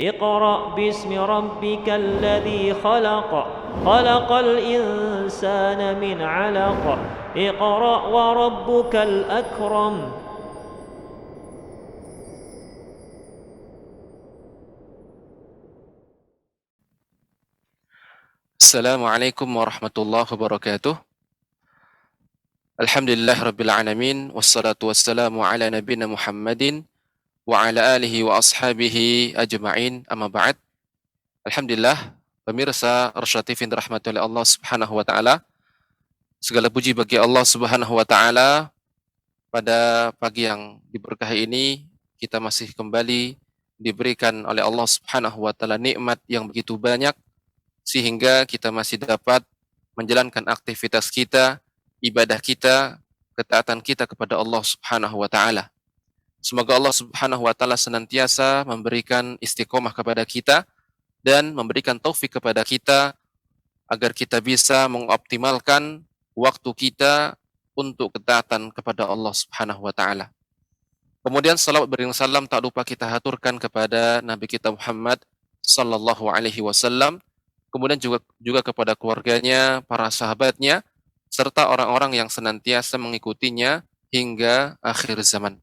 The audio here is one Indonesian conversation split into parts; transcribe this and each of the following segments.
اقرأ باسم ربك الذي خلق خلق الإنسان من علق اقرأ وربك الأكرم. Assalamualaikum warahmatullahi wabarakatuh. Alhamdulillahirabbil alamin wassalatu wassalamu ala nabiyyina Muhammadin wa ala alihi wa ashabihi ajma'in. Amma ba'd. Alhamdulillah, pemirsa Rasyad TV yang dirahmati oleh Allah Subhanahu wa taala. Segala puji bagi Allah Subhanahu wa taala. Pada pagi yang diberkahi ini kita masih kembali diberikan oleh Allah Subhanahu wa taala nikmat yang begitu banyak sehingga kita masih dapat menjalankan aktivitas kita, ibadah kita, ketaatan kita kepada Allah Subhanahu wa taala. Semoga Allah Subhanahu wa taala senantiasa memberikan istiqomah kepada kita dan memberikan taufik kepada kita agar kita bisa mengoptimalkan waktu kita untuk ketaatan kepada Allah Subhanahu wa taala. Kemudian salawat beriring salam tak lupa kita haturkan kepada Nabi kita Muhammad sallallahu alaihi wasallam, kemudian juga kepada keluarganya, para sahabatnya, serta orang-orang yang senantiasa mengikutinya hingga akhir zaman.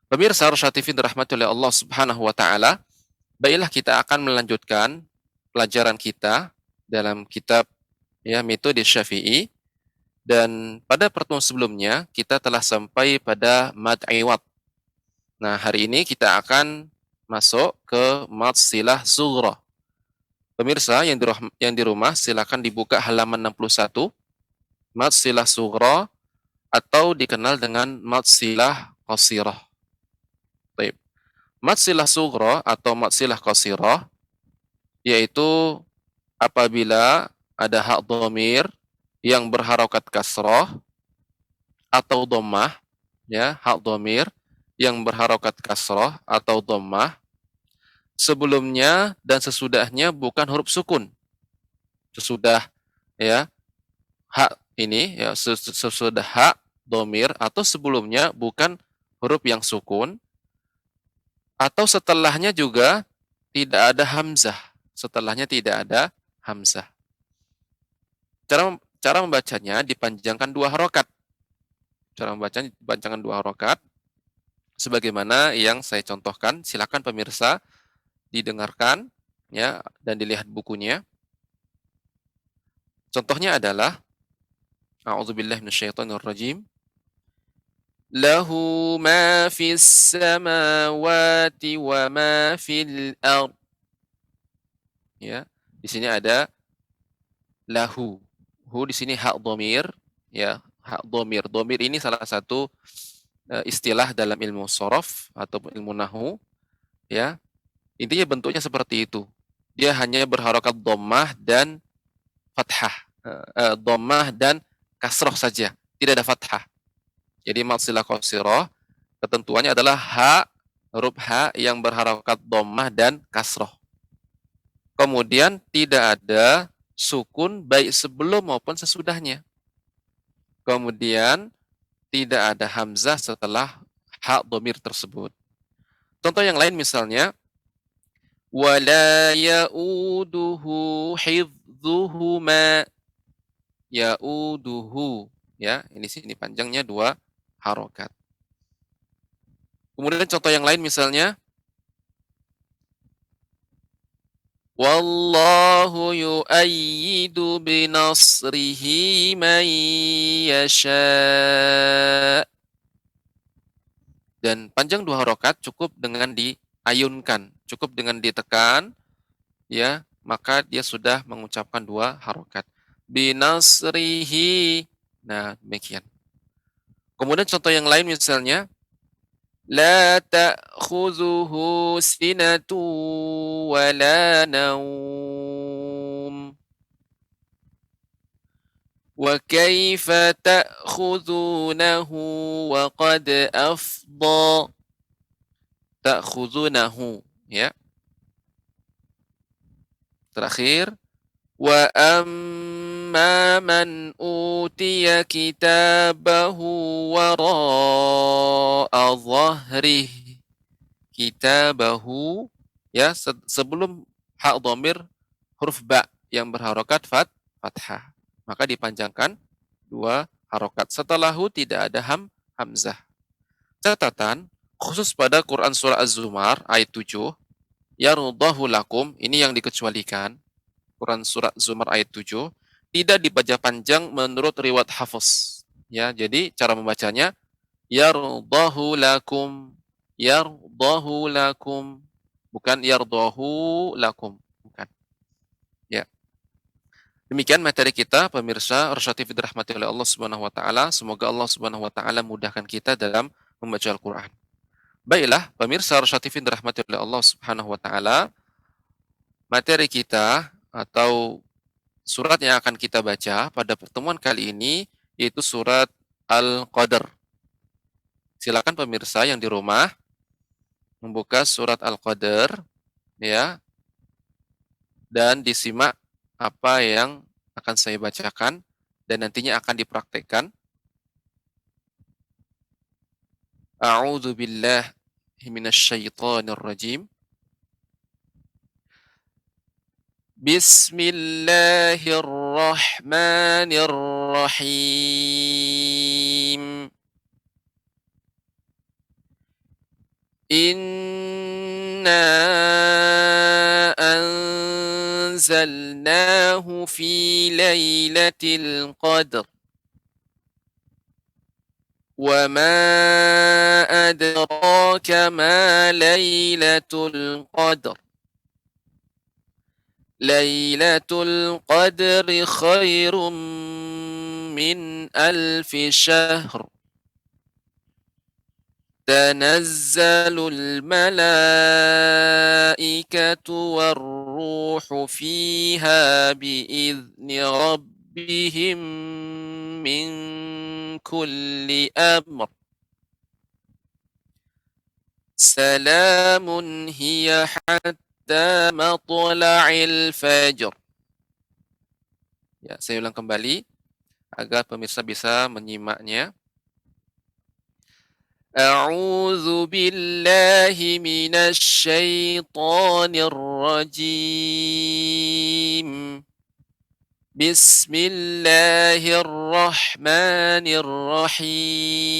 Pemirsa Rasyad TV dirahmati oleh Allah Subhanahu wa taala, baiklah kita akan melanjutkan pelajaran kita dalam kitab Metode Syafi'i, dan pada pertemuan sebelumnya kita telah sampai pada mad iwad. Nah, hari ini kita akan masuk ke mad silah sughra. Pemirsa yang di rumah silakan dibuka halaman 61, mad silah sughra atau dikenal dengan mad silah qasirah. Baik. Mad silah sughra atau mad silah qasirah yaitu apabila ada hak dhamir yang berharokat kasrah atau dhammah, hak dhamir yang berharokat kasrah atau dhammah, sebelumnya dan sesudahnya bukan huruf sukun. Sesudah hak ini sesudah hak dhamir atau sebelumnya bukan huruf yang sukun, atau setelahnya juga tidak ada hamzah. Setelahnya tidak ada hamzah. Cara membacanya dipanjangkan 2 harokat. Cara membacanya dipanjangkan 2 harokat. Sebagaimana yang saya contohkan, silakan pemirsa didengarkan dan dilihat bukunya. Contohnya adalah A'udzubillahi minasyaitonirrajim. Lahu ma fis samawati wa ma fil ard. Di sini ada lahu. Hu di sini hak dhamir, hak dhamir. Dhamir ini salah satu istilah dalam ilmu shorof atau ilmu nahwu, Intinya bentuknya seperti itu. Dia hanya berharokat dhammah dan fathah, dhammah dan kasroh saja, tidak ada fathah. Jadi mad silah qasirah ketentuannya adalah huruf ha yang berharokat dhammah dan kasroh. Kemudian tidak ada sukun baik sebelum maupun sesudahnya. Kemudian tidak ada hamzah setelah hak dhamir tersebut. Contoh yang lain misalnya, wala ya'uduhu hifdzuhuma. Ya'uduhu, ini sini panjangnya 2 harokat. Kemudian contoh yang lain misalnya, wallahu yu'ayyidu binasrihi man yasha. Dan panjang 2 harokat cukup dengan diayunkan, cukup dengan ditekan, maka dia sudah mengucapkan 2 harokat. Binasrihi. Nah, demikian. Kemudian contoh yang lain misalnya, la ta'khuzuhu sinatu wa la naum. Wa kaifa ta'khuzunahu wa qad afdha. Ta'khuzunahu, Terakhir, wa amma man utiya kitabahu wara'a dhahrih. Kitabahu, ya sebelum ha dhamir huruf ba yang berharokat fathah. Maka dipanjangkan 2 harokat. Setelah hu tidak ada hamzah. Catatan, khusus pada Quran Surah Az-Zumar ayat 7, yarudhahu lakum, ini yang dikecualikan. Quran Surah Zumar ayat 7, tidak dibaca panjang menurut riwayat Hafiz. Ya, jadi cara membacanya, yarudhahu lakum, yarudhahu lakum. Bukan yardahu lakum. Bukan. Ya. Demikian materi kita, pemirsa Rosyati Fid dirahmati oleh Allah Subhanahu wa taala. Semoga Allah Subhanahu wa taala mudahkan kita dalam membaca Al-Qur'an. Baiklah, pemirsa Rosyati Fid dirahmati oleh Allah Subhanahu wa taala. Materi kita atau surat yang akan kita baca pada pertemuan kali ini yaitu surat Al-Qadr. Silakan pemirsa yang di rumah membuka surat Al-Qadr ya dan disimak apa yang akan saya bacakan dan nantinya akan dipraktekkan. A'udzu billahi minasyaitonir rajim. Bismillahirrahmanirrahim. Inna anzalnahu fi lailatul qadr. Wa ma adraka ma lailatul qadr. Lailatul qadri khairum min alfi syahr. تنزل الملائكة والروح فيها بإذن ربهم من كل أمر سلام هي حتى مطلع الفجر. Ya, saya ulang kembali agar pemirsa bisa menyimaknya. أعوذ بالله من الشيطان الرجيم. بسم الله الرحمن الرحيم.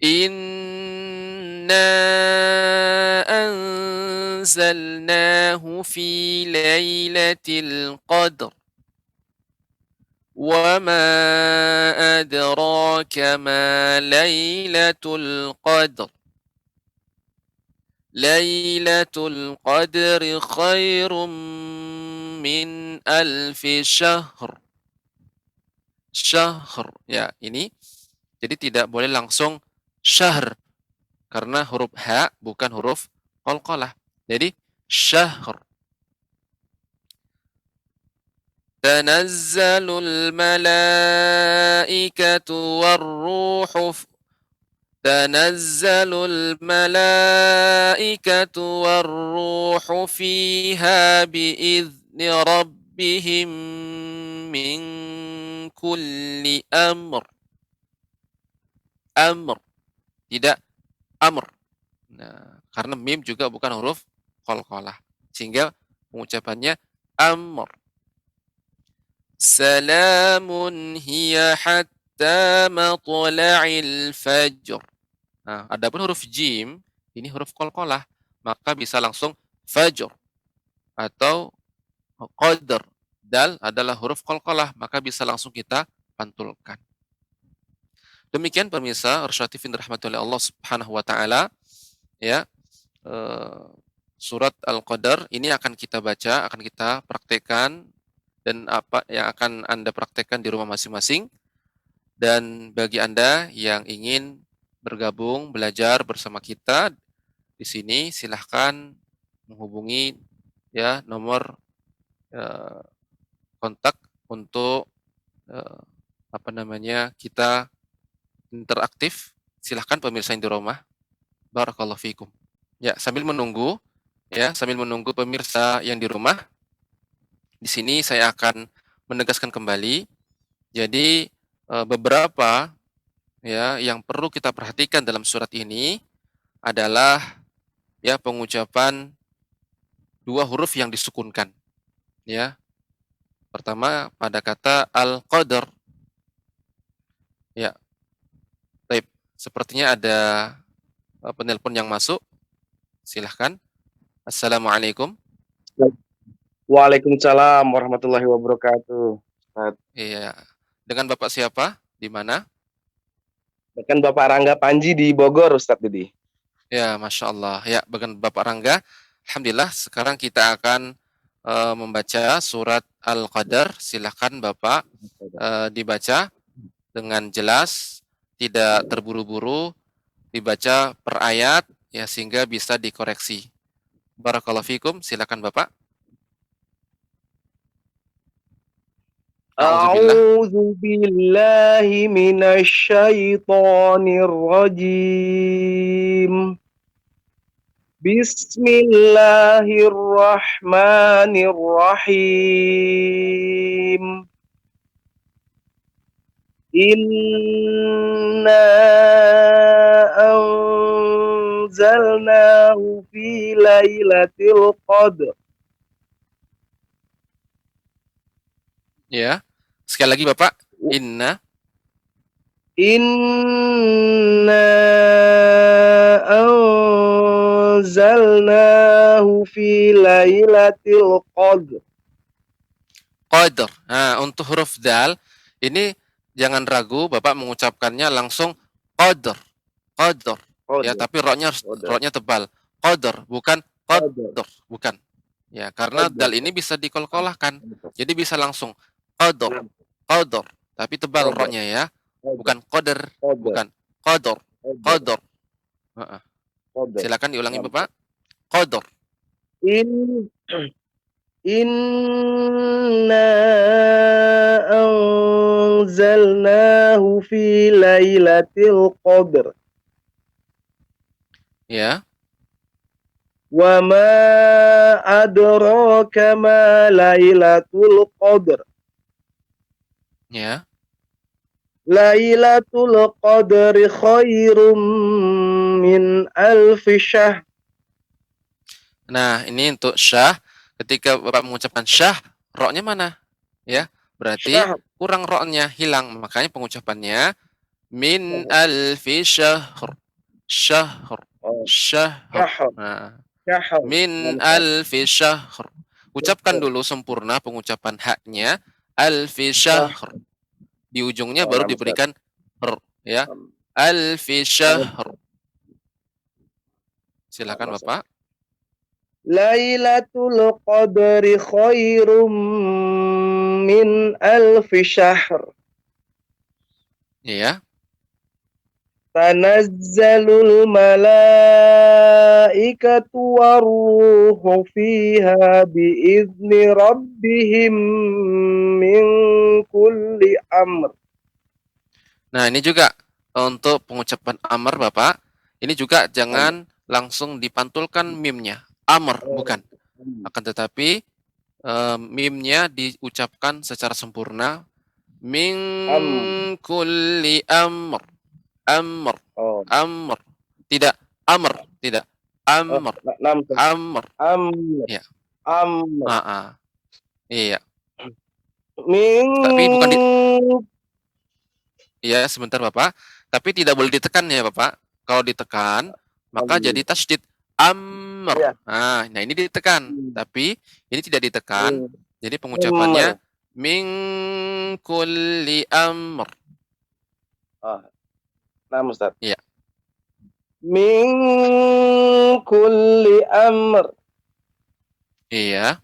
إنا أنزلناه في ليلة القدر. وما أدراك ما ليلة القدر. ليلة القدر خير من ألف شهر. Syahr. Ya, ini jadi tidak boleh langsung syahr karena huruf ha bukan huruf qalqalah. Jadi syahr. تنزل الملائكة والروح تنزل الملائكة والروح فيها بإذن ربهم من كل أمر. Amr, tidak amr. Nah, karena mim juga bukan huruf qalqalah, sehingga pengucapannya amr. Salamun hiya hatta matla'il fajr. Nah, adapun huruf jim, ini huruf qalqalah, maka bisa langsung fajr atau qadr. Dal adalah huruf qalqalah, maka bisa langsung kita pantulkan. Demikian pemirsa Rosyati Fid dirahmati oleh Allah Subhanahu wa taala, ya. Surat Al-Qadr ini akan kita baca, akan kita praktekkan, dan apa yang akan Anda praktekkan di rumah masing-masing. Dan bagi Anda yang ingin bergabung, belajar bersama kita di sini, silahkan menghubungi ya nomor kontak untuk kita interaktif. Silahkan pemirsa yang di rumah. Barakallahu fikum. Ya, sambil menunggu pemirsa yang di rumah, di sini saya akan menegaskan kembali. Jadi beberapa ya yang perlu kita perhatikan dalam surat ini. adalah ya pengucapan dua huruf yang disukunkan. Ya. Pertama pada kata al-qadar. Ya. Baik, sepertinya ada penelpon yang masuk. Silahkan. Assalamualaikum. Waalaikumsalam warahmatullahi wabarakatuh. Ustaz. Iya. Dengan Bapak siapa? Di mana? Kan Bapak Rangga Panji di Bogor, Ustadz Didi. Ya, Masya Allah. Ya, dengan Bapak Rangga. Alhamdulillah, sekarang kita akan membaca surat Al-Qadar. Silahkan Bapak dibaca dengan jelas, tidak terburu-buru, dibaca per ayat, ya sehingga bisa dikoreksi. Barakallahu fikum. Silakan Bapak. A'udzu billahi minasyaitonir rajim. Bismillahirrahmanirrahim. Inna anzalnahu fi lailatul qadr. Ya. Sekali lagi Bapak. Inna anzalnahu fi lailatul qadr. Qadr. Nah, untuk huruf dal ini jangan ragu, Bapak mengucapkannya langsung qadr. Qadr. Ya, tapi roknya tebal. Qadr, bukan qadr, bukan. Ya, karena dal ini bisa dikolkolahkan. Jadi bisa langsung qadr. Qadr, tapi tebal roknya ya. Bukan qadr, bukan qadr. Qadr. Silakan diulangi Bapak. Qadr. Inna anzalnahu fi lailatul qadr. Ya. Wa ma adraka ma lailatul qadr. Ya. Lailatul qadri khairum min alfi syahr. Nah, ini untuk syah. Ketika Bapak mengucapkan syah, roknya mana? Ya, berarti kurang roknya, hilang. Makanya pengucapannya min alfi syahr. Syahr. Syahr. Nah, min alfi syahr. Ucapkan dulu sempurna pengucapan haknya. Alfi syahr. Di ujungnya baru diberikan r, ya. Alfi syahr. Silakan Bapak. Lailatul qadri khairum min alfi syahr. Iya. Tanazzalul malaikatu waruhu fiha biizni rabbihim min kulli amr. Nah, ini juga untuk pengucapan amr Bapak. Ini juga jangan langsung dipantulkan mimnya. Amr, bukan. Akan tetapi mimnya diucapkan secara sempurna. Min kulli amr. Amr. Amr. Tidak amr. Tidak. Amr. Amr. Iya. Iya. Tapi bukan Iya, sebentar Bapak. Tapi tidak boleh ditekan ya Bapak. Kalau ditekan, maka jadi tasydid. Amr. Nah, ini ditekan. Tapi ini tidak ditekan. Jadi pengucapannya min kulli amr. Nah, Ustaz. Iya. Min kulli amr. Iya.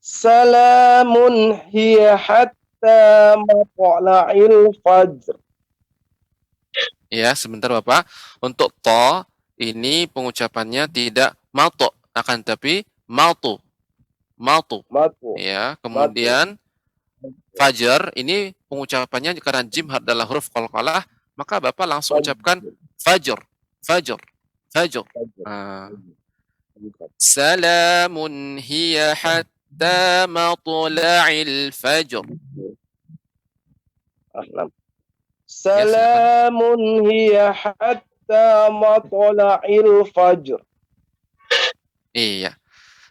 Salamun hiya hatta matla'il fajr. Ya, sebentar Bapak. Untuk to ini pengucapannya tidak mato, akan tapi matu. Ya, kemudian fajar ini pengucapannya karena jim adalah huruf qalqalah, maka Bapak langsung ucapkan fajar. Salamun hiya hatta matla'il fajr. Salamun hiya hatta hatta matla'il fajr. Iya.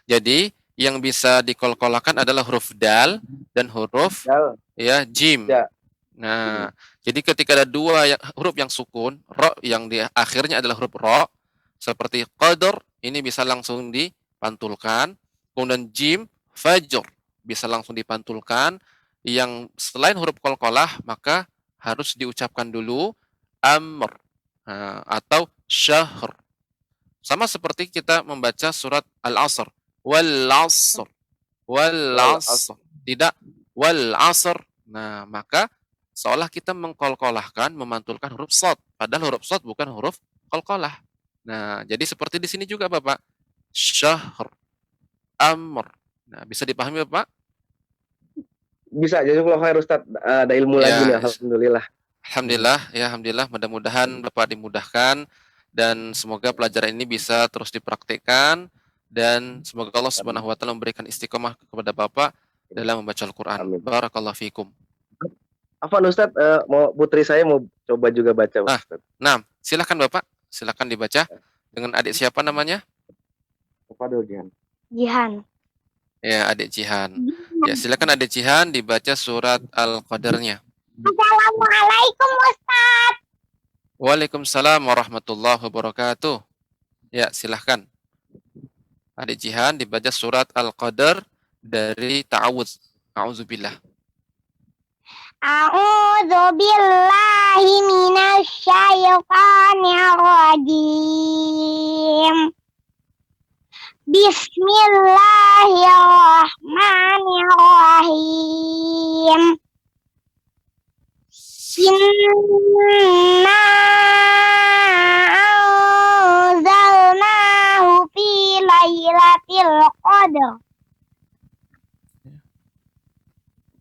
Jadi yang bisa dikolkolakan adalah huruf dal dan huruf Dal. ya jim. Ya. Nah, jadi ketika ada dua huruf yang sukun, ro yang di akhirnya adalah huruf ro, seperti qadar, ini bisa langsung dipantulkan. Kemudian jim, fajr, bisa langsung dipantulkan. Yang selain huruf qalqalah, maka harus diucapkan dulu amr atau syahr. Sama seperti kita membaca surat Al-Asr. Wal asr. Wal asr. Tidak wal asr. Nah, maka seolah kita mengkolkolahkan, memantulkan huruf shad. Padahal huruf shad bukan huruf qalqalah. Nah, jadi seperti di sini juga Bapak. Syahr. Amr. Nah, bisa dipahami Bapak? Bisa, jazakallahu khair Ustaz. Ada ilmu lagi nih, alhamdulillah. Alhamdulillah, ya alhamdulillah. Mudah-mudahan Bapak dimudahkan dan semoga pelajaran ini bisa terus dipraktikkan dan semoga Allah Subhanahu wa taala memberikan istiqomah kepada Bapak dalam membaca Al-Qur'an. Barakallahu fikum. Afwan Ustaz, mau putri saya mau coba juga baca Ustaz. Nah, silakan Bapak, silakan dibaca dengan adik siapa namanya? Fadil Jihan. Jihan. Ya, adik Jihan. Ya, silakan adik Jihan dibaca surat Al-Qadarnya. Assalamualaikum Ustaz. Waalaikumsalam warahmatullahi wabarakatuh. Ya, silahkan. Adik Jihan dibaca surat Al-Qadar dari ta'awudz. A'udzubillah. A'udzu billahi minasy syaithanir rajim. Bismillahirrahmanirrahim. Inna anzalnahu fi lailatul qadr.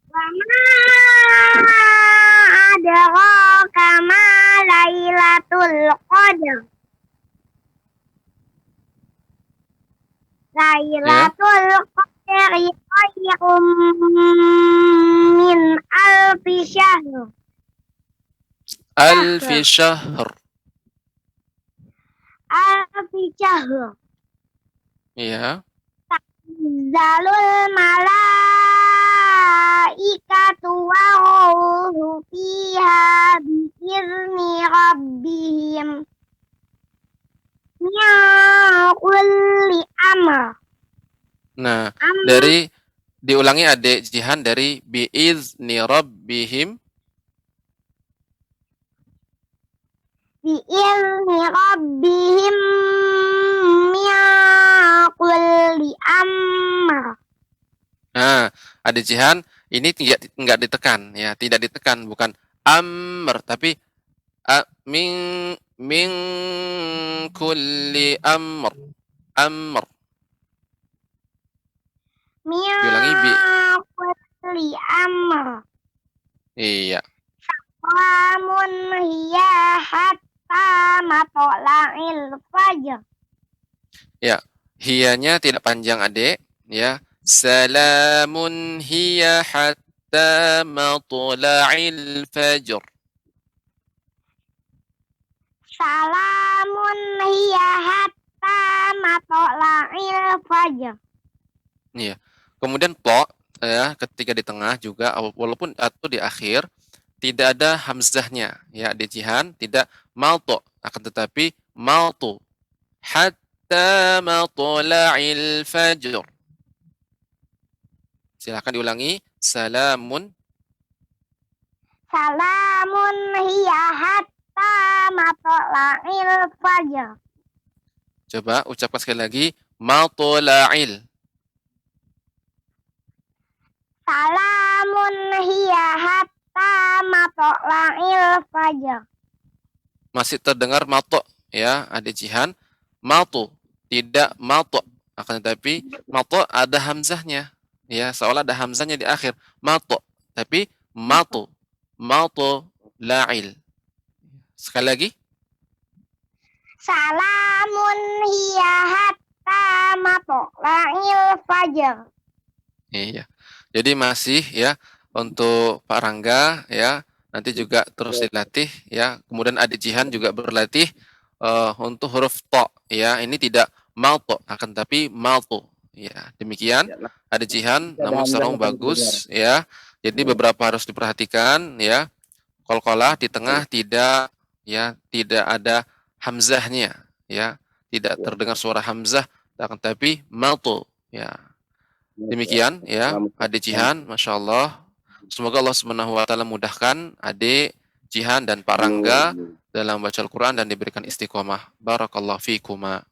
Wa ma adraka ma lailatul qadr. Lailatul qadri khairum min alfi syahr. Alfi syahr. Alfi syahr. Iya. Zalul malaikatu wa ruhu fiha bi'izni rabbihim min kulli amr. Nah, dari diulangi adik Jihan dari bi'izni rabbihim. Bi'izni rabbihim min kulli amr. Nah, adik Jihan ini tidak ditekan ya, tidak ditekan, bukan amr tapi min kulli amr. Amr. Min kulli amr. Iya. Salamun hiya hatta matla'il fajr. Ya, hiyanya tidak panjang adik ya. Salamun hiya hatta matla'il fajr. Salamun hiya hatta matla'il fajr. Iya. Kemudian to ya, ketika di tengah juga walaupun atau di akhir tidak ada hamzahnya ya di Jihan, tidak malto, akan tetapi maltu hatta matla'il fajr. Silakan diulangi. Salamun. Salamun hiya hatta matla'il fajr. Coba ucapkan sekali lagi. Matla'il. Salamun hiya hatta matla'il fajr. Masih terdengar mato ya adik Jihan. Mato, tidak mato. Akan tetapi mato ada hamzahnya. Ya, seolah ada hamzahnya di akhir. Mato, tapi mato. Mato la'il. Sekali lagi. Salamun hiya hatta matla'il fajr. Iya. Jadi masih ya untuk Pak Rangga ya, nanti juga terus dilatih ya. Kemudian adik Jihan juga berlatih untuk huruf to ya, ini tidak malto akan tapi malto ya. Demikian Ya, nah, ada jihan ada namun secara hamzah umum tadi keluar. bagus ya. Jadi beberapa harus diperhatikan ya. Qalqalah di tengah tidak ya, tidak ada hamzahnya ya. Tidak Ya. terdengar suara hamzah akan tapi malto ya. Demikian ya, adik Jihan, Masya Allah. Semoga Allah Subhanahu wa Ta'ala mudahkan adik Jihan dan Pak Rangga Amin. dalam baca Al-Quran dan diberikan istiqomah. Barakallahu fikuma.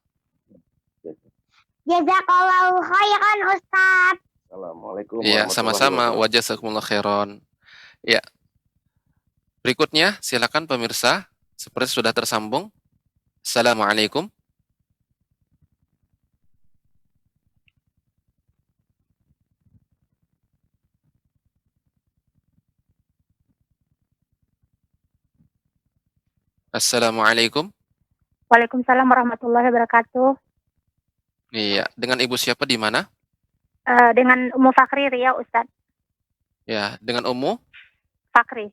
Jazakallahu khairan Ustaz. Assalamualaikum Ya, warahmatullahi sama-sama. wabarakatuh. Wa jazakumullah khairan. Ya, berikutnya silakan pemirsa. Seperti sudah tersambung. Assalamualaikum. Assalamualaikum. Waalaikumsalam warahmatullahi wabarakatuh. Iya, dengan Ibu siapa di mana? Dengan Ummu Fakri Riau, Ustaz. Ya, dengan Ummu Fakri.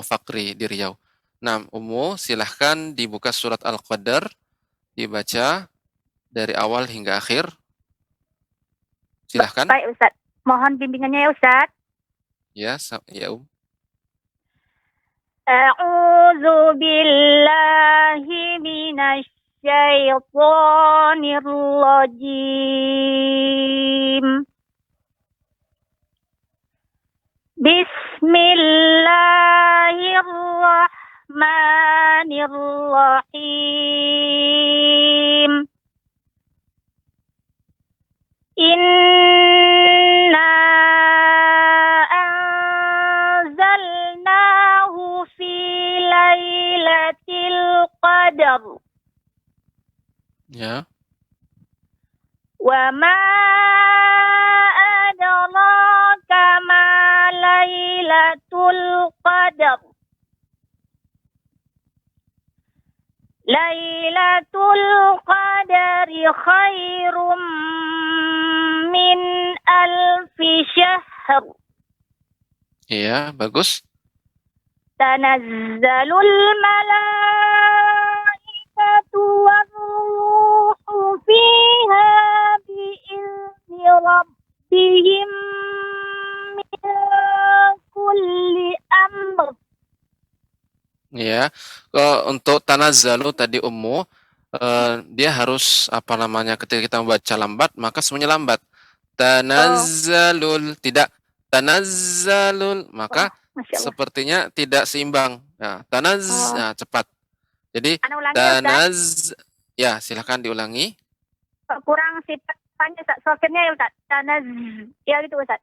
Fakri di Riau. Nah, Ummu, silahkan dibuka surat Al-Qadar, dibaca dari awal hingga akhir. Silahkan. Baik, Ustaz. Mohon bimbingannya ya, Ustaz. Ya, ya, A'udzu billahi minasy syaitonir rajim. Bismillahirrahmanirrahim. Inna anzalnahu fi lailatul qadar. ya, Wa ma adraka ma lailatul qadar. Lailatul qadari khairum min alfi syahr. iya, bagus. Tanazzalul malaikatu war-ruhu fiha bi'izni rabbihim min kulli amr. Ya, untuk tanazzalu tadi Ummu, dia harus apa namanya ketika kita membaca lambat maka semuanya lambat. Tanazzalul, tidak tanazzalul, maka Masya Allah. sepertinya tidak seimbang. Ya, nah, cepat. Jadi Ana ulangi ya, Ustaz. ya silakan diulangi. Kurang sifatnya Ustaz. Sokirnya ya Ustaz. Tanaz. Ya gitu Ustaz.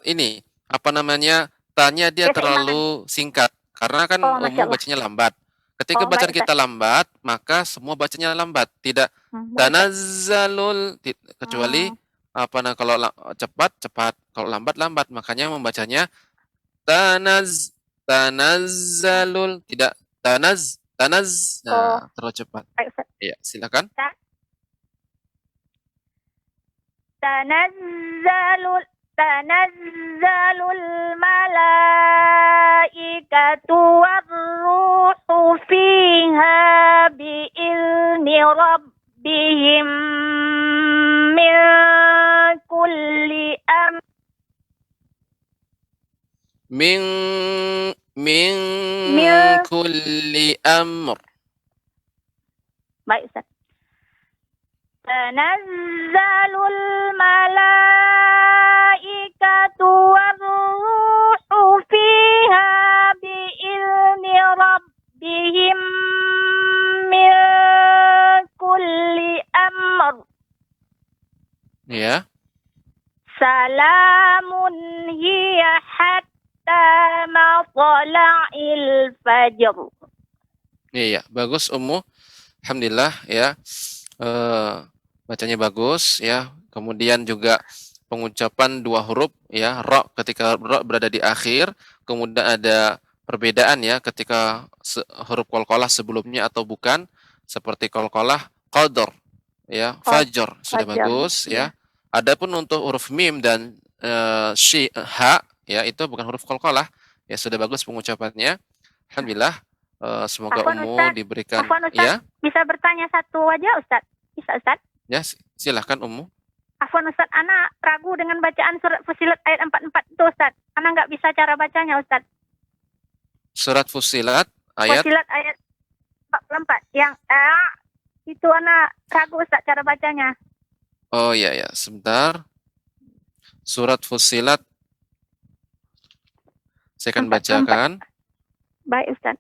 Ini apa namanya? Tanya dia Ya, terlalu singkat karena kan Masya Ummu Allah. bacanya lambat. Ketika bacaan baik, kita lambat, maka semua bacanya lambat. Tidak Baik, tanazzalul kecuali apa nah kalau cepat, kalau lambat, makanya membacanya tanazzalul, tidak tanaz. Nah, terlalu cepat. baik, Ustaz. Ya, silakan. Tanazzalul malaikatu war-ruhu fiha bi'izni rabbihim min kulli amr. Min kulli amr. Baik, Ustaz. Tanazzalul malaikatu war-ruhu fiha bi'izni rabbihim min kulli amr. Ya. Salamun hiya hatta matla'il fajr. Iya, bagus Ummu. Alhamdulillah ya. Bacanya bagus ya. Kemudian juga pengucapan dua huruf ya, ra ketika ra berada di akhir, kemudian ada perbedaan ya ketika huruf qalqalah sebelumnya atau bukan, seperti qalqalah qadar ya, fajr sudah Fajr, bagus ya. Adapun untuk huruf mim dan ha ya itu bukan huruf qalqalah ya, sudah bagus pengucapannya. Alhamdulillah. Semoga Afwan, Ummu Ustaz. diberikan Afwan, Ustaz. ya. Bisa bertanya satu aja, Ustaz? Bisa, Ustaz? Ya, silahkan Ummu. Afwan, Ustaz. Ana ragu dengan bacaan surat Fussilat ayat 44 itu, Ustaz. Ana nggak bisa cara bacanya, Ustaz. Surat Fussilat ayat Fussilat ayat 44. Yang itu Ana ragu, Ustaz, cara bacanya. Oh ya ya, sebentar. Surat Fussilat saya akan 44. bacakan. Baik, Ustaz.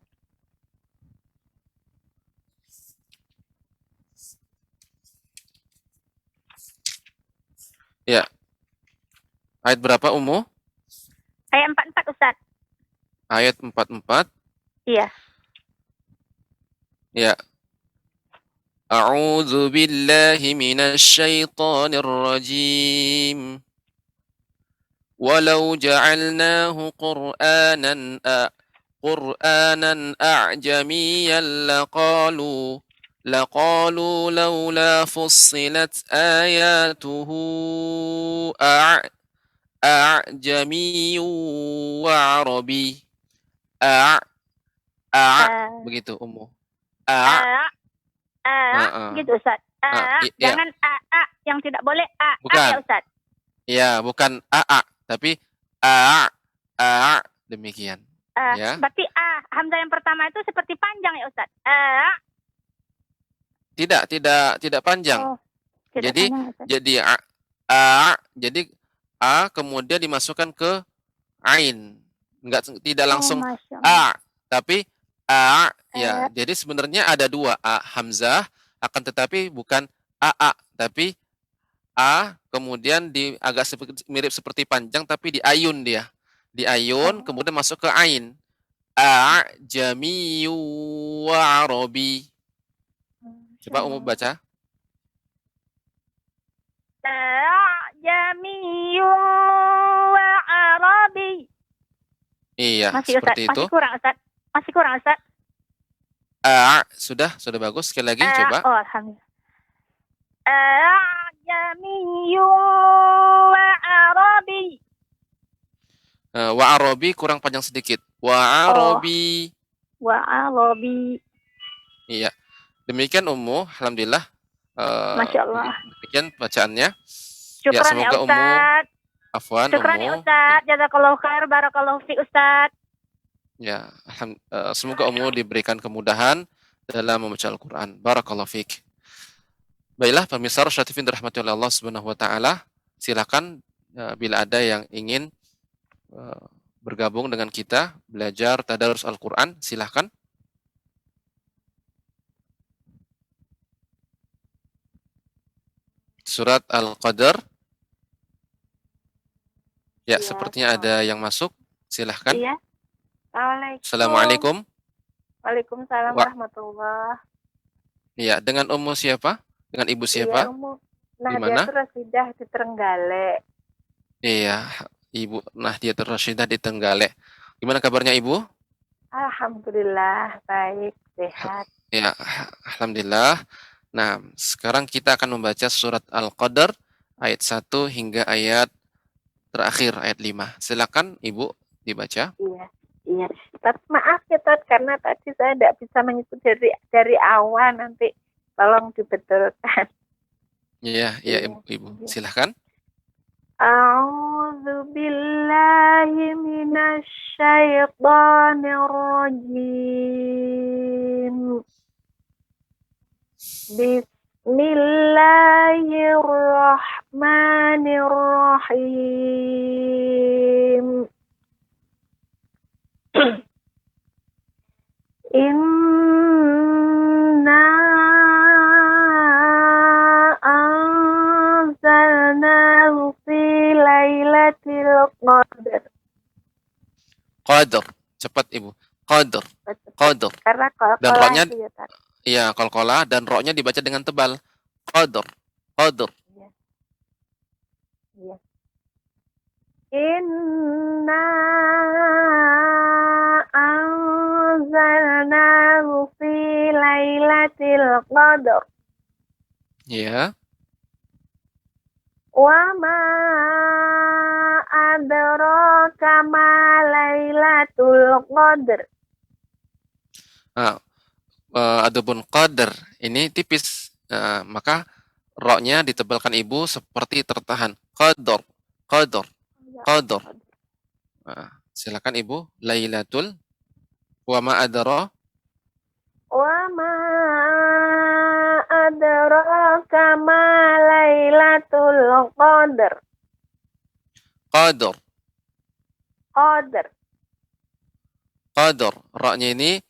Ya. Ayat berapa Ummu? Ayat 44, Ustaz. Ayat 44. Iya. Ya. A'udzu billahi minasy syaithanir rajim. Walau ja'alnahu قرآنا أعجميا لقالوا لولا فصلت آياته أعجمي وعربي begitu Ummu. Gitu, Ustaz. Jangan yang tidak boleh bukan. ya, Ustaz. Ya, bukan tapi demikian. Ya. Berarti hamzah yang pertama itu seperti panjang ya, Ustaz? Tidak panjang. Oh, tidak Jadi panjang, Ustaz. jadi kemudian dimasukkan ke ain. Tidak langsung tapi ya. Jadi sebenarnya ada dua hamzah, akan tetapi bukan tapi kemudian agak mirip seperti panjang tapi diayun dia. Diayun kemudian masuk ke ain. A'jami wa arabi. Coba Ummu baca. A'jami wa arabi. Iya, masih, seperti Ustaz. itu. Masih kurang, Ustaz. Sudah bagus. Sekali lagi coba. Oh, alhamdulillah. A'jami wa arabi. Wa arabi kurang panjang sedikit. Wa arabi. Wa arabi. Iya. Demikian Ummu, alhamdulillah. Masya Allah. Demikian bacaannya. Syukran semoga ya, Ustaz. Ummu afwan Syukran Ummu. ya, Ustaz. Jazakallahu khair, barakallahu fi, Ustaz. Ya, semoga Ummu diberikan kemudahan dalam membaca Al-Qur'an. Barakallahu fiik. Baiklah pemirsa Rasyadifin dirahmati oleh Allah Subhanahu wa taala, silakan bila ada yang ingin bergabung dengan kita belajar tadarus Al-Qur'an, silakan. Surat Al-Qadar. Ya, sepertinya ada yang masuk. Silahkan. Iya. Assalamualaikum. Waalaikumsalam warahmatullahi. Iya, dengan Ummu siapa? Dengan Ibu siapa? Iya, Ummu Di mana? Nahdiatul Rasyidah di Trenggalek. Iya, Ibu Nahdiatul Rasyidah di Trenggalek. Gimana kabarnya Ibu? Alhamdulillah, baik, sehat. Ya, alhamdulillah. Nah, sekarang kita akan membaca surat Al-Qadar ayat 1 hingga ayat terakhir ayat 5. Silakan Ibu dibaca. Iya. Tapi maaf ya, Tad, karena tadi saya tidak bisa mengikuti dari awal, nanti tolong dibetulkan. Iya, Ibu. Silakan. A'udzu billahi minasy syaithanir rajim. Bismillahirrahmanirrahim. Inna anzalnahu fi lailatil qadar. Qadar. Cepat Ibu. Qadar. Karena Dan ro-nya itu ya, Tad. iya, qalqalah dan ro-nya dibaca dengan tebal. Qadar. Iya. Inna anzalnahu fi lailatil qadar. Iya. Wa ma adraka ma lailatul qadar. Nah, adapun qadar ini tipis. Maka ro-nya ditebalkan ibu seperti tertahan. Qadar, qadar, Ya. qadar. Silakan ibu. Lailatul wa ma adara. Wa ma adraka ma Lailatul Qadar. Qadar, Qadar. qadar. Ro-nya ini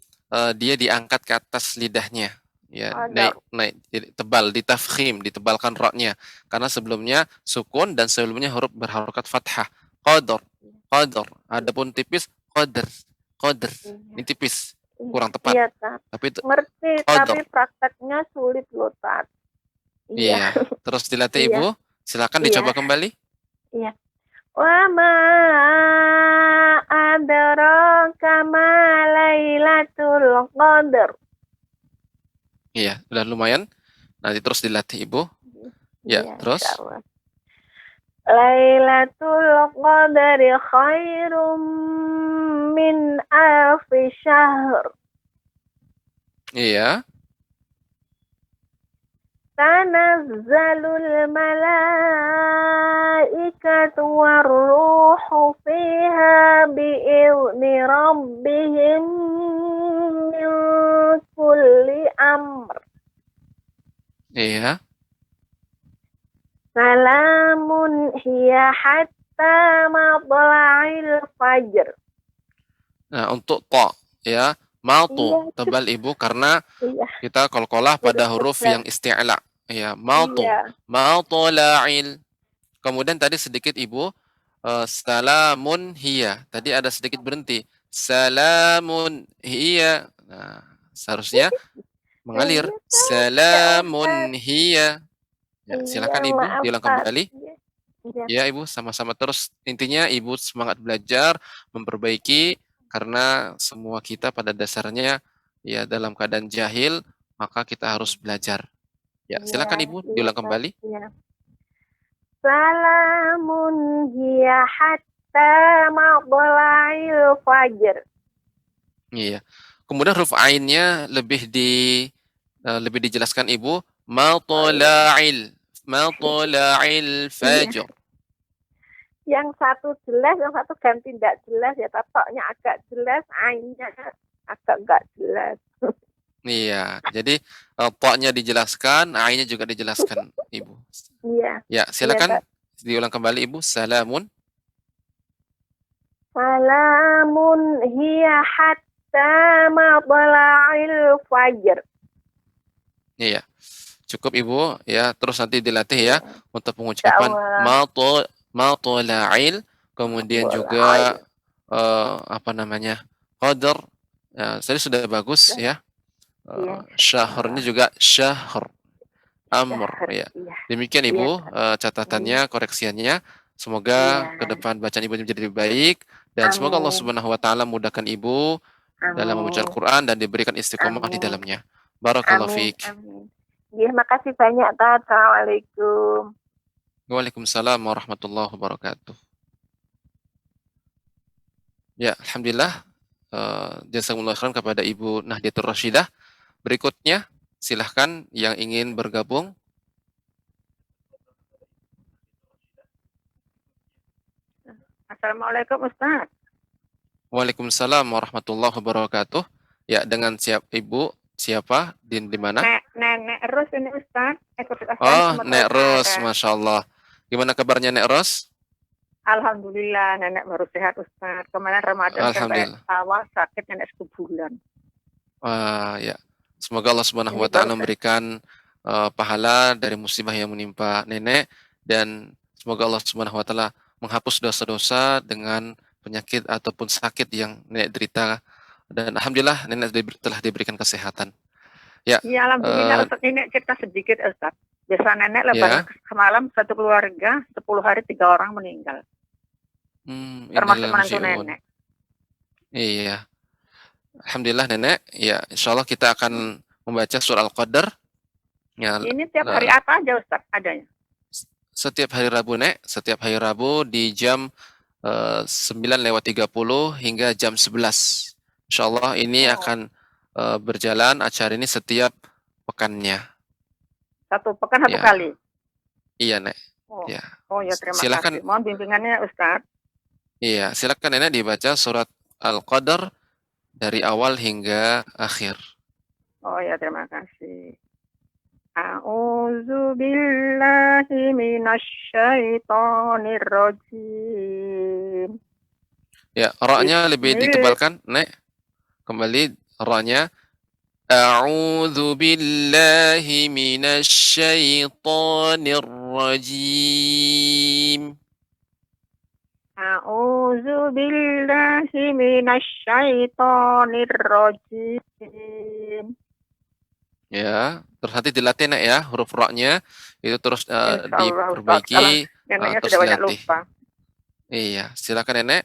dia diangkat ke atas lidahnya. Ya, Qadar. naik jadi tebal, ditafkhim, ditebalkan ro-nya. Karena sebelumnya sukun dan sebelumnya huruf berharokat fathah. Qadar, qadar. Adapun tipis qadar, qadar. Ini tipis, kurang tepat. Iya, Tat. Tapi itu Ngerti, qadar. tapi prakteknya sulit loh, Tat. Iya. Terus dilatih Iya. Ibu. Silakan Iya. dicoba kembali. Iya. Wa ma adraka ma Lailatul Qadar. Iya, udah lumayan. Nanti terus dilatih Ibu. Ya, Iya, terus? insyaallah. Lailatul Qadari khairum min alfi syahr. Iya. Tanazzalul malaikatu warruhu fiha bi'izni rabbihim min kulli amr. Iya. Salamun hiya hatta matla'il fajr. Nah, untuk to ya, mautu Iya. tebal Ibu karena Iya. kita qalqalah pada Huruf huruf tebal. yang isti'la. Ya, mautu. Iya. Mautula'il. Kemudian tadi sedikit Ibu salamun hiya. Tadi ada sedikit berhenti. Salamun hiya. Nah, seharusnya mengalir. Iya, Salamun hiya. Ya, silakan Iya, Ibu maaf, diulang Pak. kembali. Iya. Ya, Ibu, sama-sama terus. Intinya Ibu semangat belajar, memperbaiki karena semua kita pada dasarnya ya dalam keadaan jahil, maka kita harus belajar. Ya, silakan Ibu diulang kembali. Iya. Salamun hiya hatta matla'il fajr. Iya. Kemudian huruf ainnya lebih dijelaskan Ibu, matla'il fajr. Yang satu jelas, yang satu ganti tidak jelas ya, tatoknya agak jelas, ainnya agak enggak jelas. Iya, jadi po-nya dijelaskan, ainnya juga dijelaskan, Ibu. Iya. Ya, silakan Iya, diulang kembali Ibu. Salamun. Salamun hiya hatta matla'il fajr. Iya. Cukup Ibu ya, terus nanti dilatih ya untuk pengucapan matla'il, kemudian juga qadar. Ya, tadi sudah bagus ya. Syahrnya juga syahr. Amr ya. Demikian Ibu catatannya, koreksiannya. Semoga ke depan bacaan Ibu menjadi lebih baik dan semoga Allah Subhanahu wa taala mudahkan Ibu dalam membaca Al-Qur'an dan diberikan istiqomah di dalamnya. Barakallahu fiik. Terima kasih banyak, Tat. Assalamualaikum. Waalaikumsalam warahmatullahi wabarakatuh. Ya, alhamdulillah. Jazakumullah khairan kepada Ibu Nahdiatul Rasyidah. Berikutnya, silahkan yang ingin bergabung. Assalamualaikum, Ustaz. Waalaikumsalam warahmatullahi wabarakatuh. Ya, dengan Ibu siapa di mana? Nenek Ros ini, Ustaz. Oh, Nek Ros, Masya Allah. Gimana kabarnya Nek Ros? Alhamdulillah, nenek baru sehat, Ustaz. Kemarin Ramadan sampai awal sakit nenek 1 bulan. Ya. Semoga Allah Subhanahu wa taala memberikan pahala dari musibah yang menimpa nenek dan semoga Allah Subhanahu wa taala menghapus dosa-dosa dengan penyakit ataupun sakit yang nenek derita dan alhamdulillah nenek telah diberikan kesehatan. Ya. Ya, alhamdulillah Ustaz, ini cerita sedikit, Ustaz. Biasa nenek lebaran semalam satu keluarga 10 hari 3 orang meninggal. Termasuk menantu nenek. Iya. Alhamdulillah nenek. Ya, insyaallah kita akan membaca surah Al-Qadar. Ya, ini tiap hari apa aja Ustaz adanya? Setiap hari Rabu, Nek. Setiap hari Rabu di jam 9:30 hingga jam 11. Insyaallah ini akan berjalan acara ini setiap pekannya. 1 pekan 1 Ya. kali? Iya, Nek. Oh. Ya. Oh ya, terima Silakan. kasih. Mohon bimbingannya Ustadz. Iya, silakan Nenek dibaca surat Al-Qadar dari awal hingga akhir. Oh ya, terima kasih. A'udzu billahi minasyaitonir rajim. Ya, ra-nya lebih ditebalkan, Nek. Kembali ra-nya. A'udzu billahi minasyaitonir rajim. A'udzu billahi minasyaitonir rajim. Ya, terus nanti dilatih Nek ya, huruf ra-nya itu terus Insyaallah Ustaz. diperbaiki, Neneknya terus sudah banyak dilatih. lupa. Iya, silakan Nenek.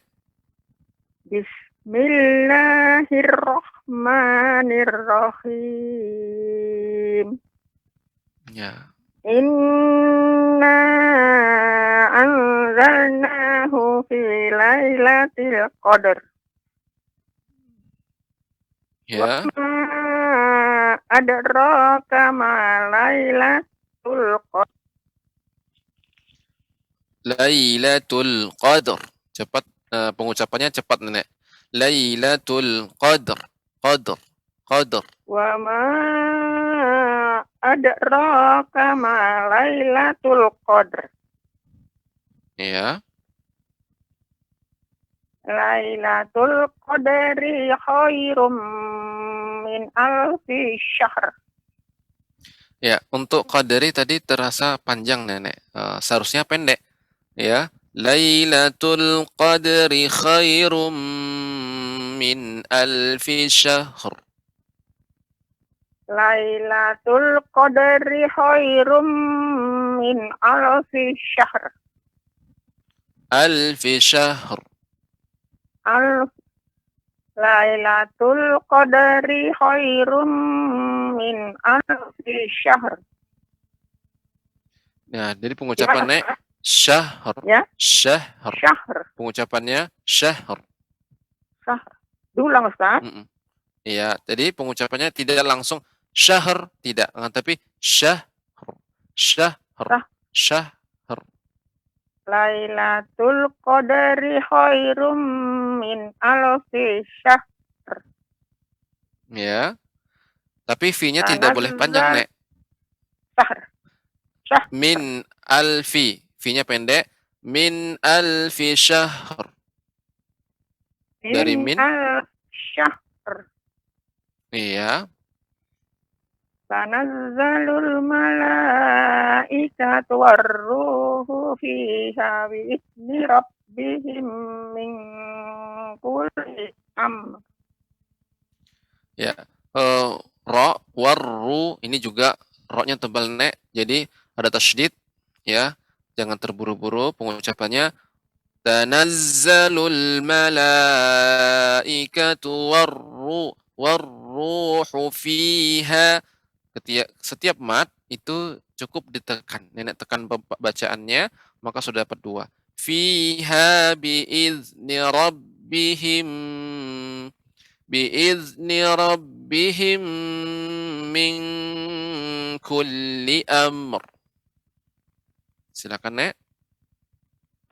Bismillahirrahmanirrahim. Ya. Inna anzalnahu fi lailatul qadar. Ya. Wa ma adraka ma lailatul qadar. Lailatul Qadar. Cepat pengucapannya cepat Nenek. Lailatul Qadar. Qadar. Qadar. Wa ma adraka ma lailatul qadar. Ya. Lailatul qadri khairum min alfi syahr. Ya, untuk qadari tadi terasa panjang Nenek. Seharusnya pendek. Ya. Lailatul qadri khairum min alfi syahr. Lailatul qadri khairum min alfi syahr. Alfi syahr. Lailatul qadri khairum min alfi syahr. Nah, jadi pengucapannya syahr. Ya? Syahr. Syahr. Pengucapannya syahr. Syahr. Diulang Ustaz. Iya, jadi pengucapannya tidak langsung syahr, tidak, tapi syahr. Syahr. Syahr. Lailatul qadri khairum min alfi syahr. Ya. Tapi V-nya tidak boleh panjang, Nek. Syahr. Syahr. Min alfi. V-nya pendek. Min alfi syahr. Dari min. Syahr. Iya. Tanazzalul malaikatu warruhu fiha bi'izni rabbihim min kulli amr. Ya. Ra, warru, ini juga ra-nya tebal Nek. Jadi ada tasydid ya. Jangan terburu-buru pengucapannya. Tanazzalul malaikatu warruhu fiha. Setiap mat itu cukup ditekan. Nenek tekan bacaannya, maka sudah dapat 2. Fiha biizni rabbihim min kulli amr. Silakan Nek.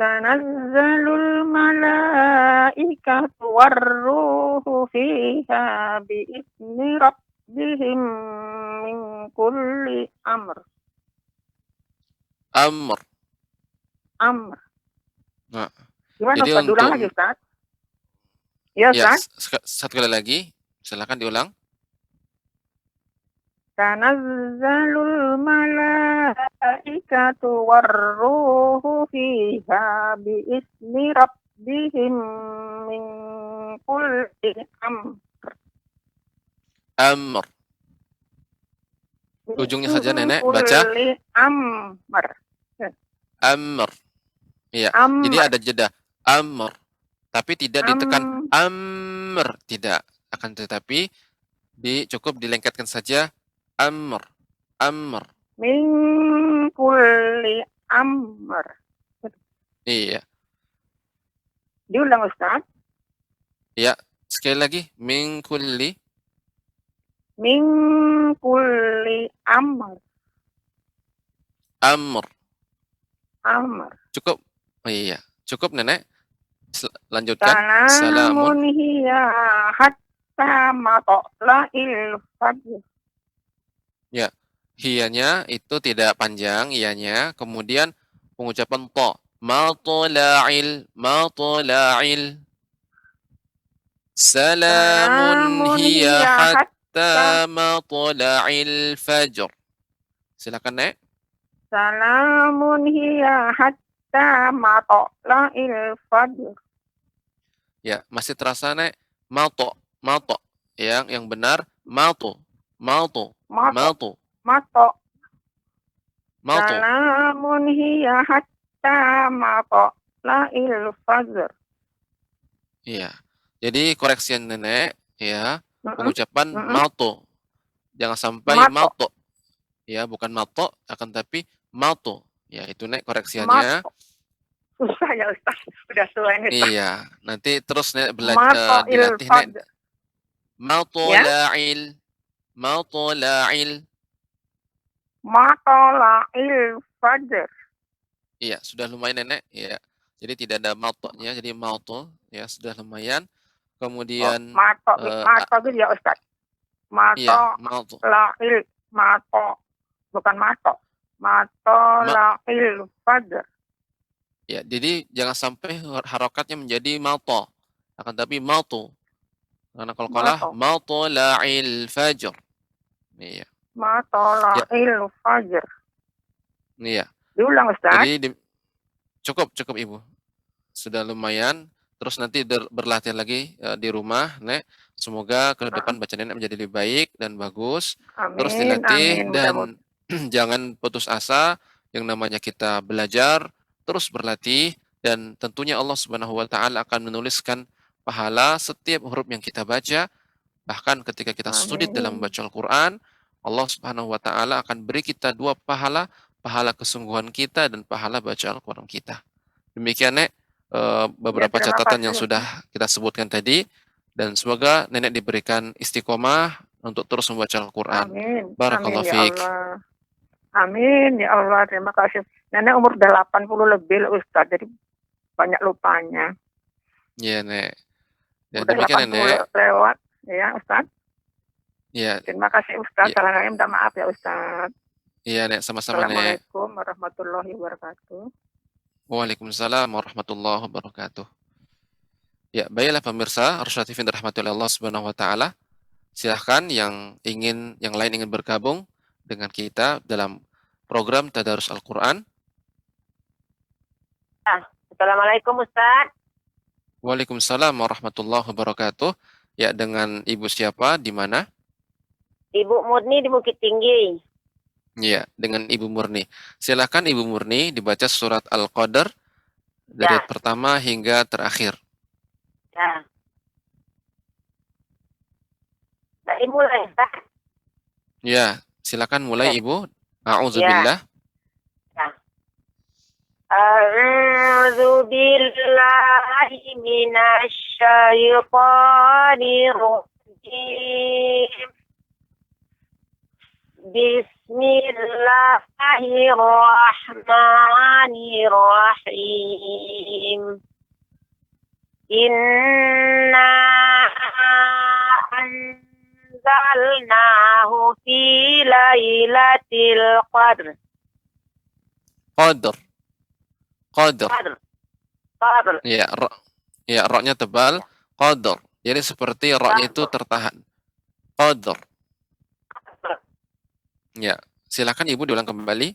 Tanazzalul malaikatu warruhu fiha biizni rabbihim min kulli amr. Amr. Nah, gimana jadi Ustaz? Ulang lagi Ustaz. Ya Ustaz. Ya, satu kali lagi. Silakan diulang. Tanazzalul malaikatu warruhu fiha biizni rabbihim min kulli amr. Amr. Ujungnya saja Nenek baca amr. Amr. Iya. Jadi ada jeda. Amr. Tapi tidak ditekan amr, tidak. Akan tetapi cukup dilengketkan saja amr. Amr. Min kulli amr. Iya. Diulang Ustaz. Ya, sekali lagi min kulli Min kulli amr. Amr. Amr. Cukup? Oh iya, cukup Nenek. Lanjutkan. Salamun hiya hatta matla'il fajr. Ya, hiyanya itu tidak panjang, iyanya. Kemudian pengucapan to. Matla'il. Salamun hiya hatta matla'il fajr. Silakan, Nek. Salamun hiya hatta matla'il fajr. Ya, masih terasa, Nek. Mato. Yang benar mato. Salamun hiya hatta matla'il fajr. Iya. Jadi koreksian Nenek, ya, pengucapan mato. Jangan sampai mato. Ya, bukan mato, akan tapi mato. Ya, itu Nek koreksiannya. Susah ya Ustaz, udah tua ini. Iya, nanti terus Nek belajar dilatih Nek. Matla'il fajr. Iya, sudah lumayan Nenek. Iya. Jadi tidak ada matoknya, jadi mato. Ya, sudah lumayan. Kemudian mato itu ya Ustaz. Mato la'il, mato. Bukan mato. Mato la'il fajr. Ya, jadi jangan sampai harokatnya menjadi mato. Akan tapi mato. Karena kalau kalah mato la'il fajr. Iya. Mato la'il fajr. Iya. Diulang Ustaz. Jadi cukup Ibu. Sudah lumayan. Terus nanti berlatih lagi di rumah, Nek. Semoga ke depan baca Nenek menjadi lebih baik dan bagus. Amin, terus dilatih dan jangan putus asa. Yang namanya kita belajar, terus berlatih, dan tentunya Allah Subhanahu wa Ta'ala akan menuliskan pahala setiap huruf yang kita baca. Bahkan ketika kita sujud dalam membaca Al-Quran, Allah Subhanahu wa Ta'ala akan beri kita 2 pahala, pahala kesungguhan kita dan pahala baca Al-Quran kita. Demikian Nek, beberapa catatan yang sudah kita sebutkan tadi, dan semoga Nenek diberikan istiqomah untuk terus membaca Al-Quran. Barakallahu fiik. Amin ya Allah, terima kasih. Nenek umur 80 lebih Ustaz, jadi banyak lupanya. Iya Nek. Ya, udah demikian 80 Nenek. Lewat ya Ustaz. Iya. Terima kasih Ustaz. Ya. Salah minta maaf ya Ustaz. Iya Nek, sama-sama Nek. Assalamualaikum warahmatullahi wabarakatuh. Waalaikumsalam warahmatullahi wabarakatuh. Ya, baiklah pemirsa Arsyad TV dirahmati oleh Allah Subhanahu wa Ta'ala. Silahkan yang lain ingin bergabung dengan kita dalam program Tadarus Al-Quran. Assalamualaikum Ustaz. Waalaikumsalam warahmatullahi wabarakatuh. Ya, dengan Ibu siapa, di mana? Ibu Murni di Bukit Tinggi. Ya, dengan Ibu Murni. Silahkan Ibu Murni dibaca surat Al-Qadar dari pertama hingga terakhir. Ya. Dari mulai, Ustaz. Ya, silakan mulai Ibu. A'udzubillah. Ya. A'udzu billahi minasy syaithanir rajim. Bismillahirrahmanirrahim. Inna anzalnahu fi lailatil qadr. Qadr. Ya, ra-nya tebal. Qadr. Jadi seperti ra-nya itu tertahan. Qadr. Ya, silakan Ibu diulang kembali.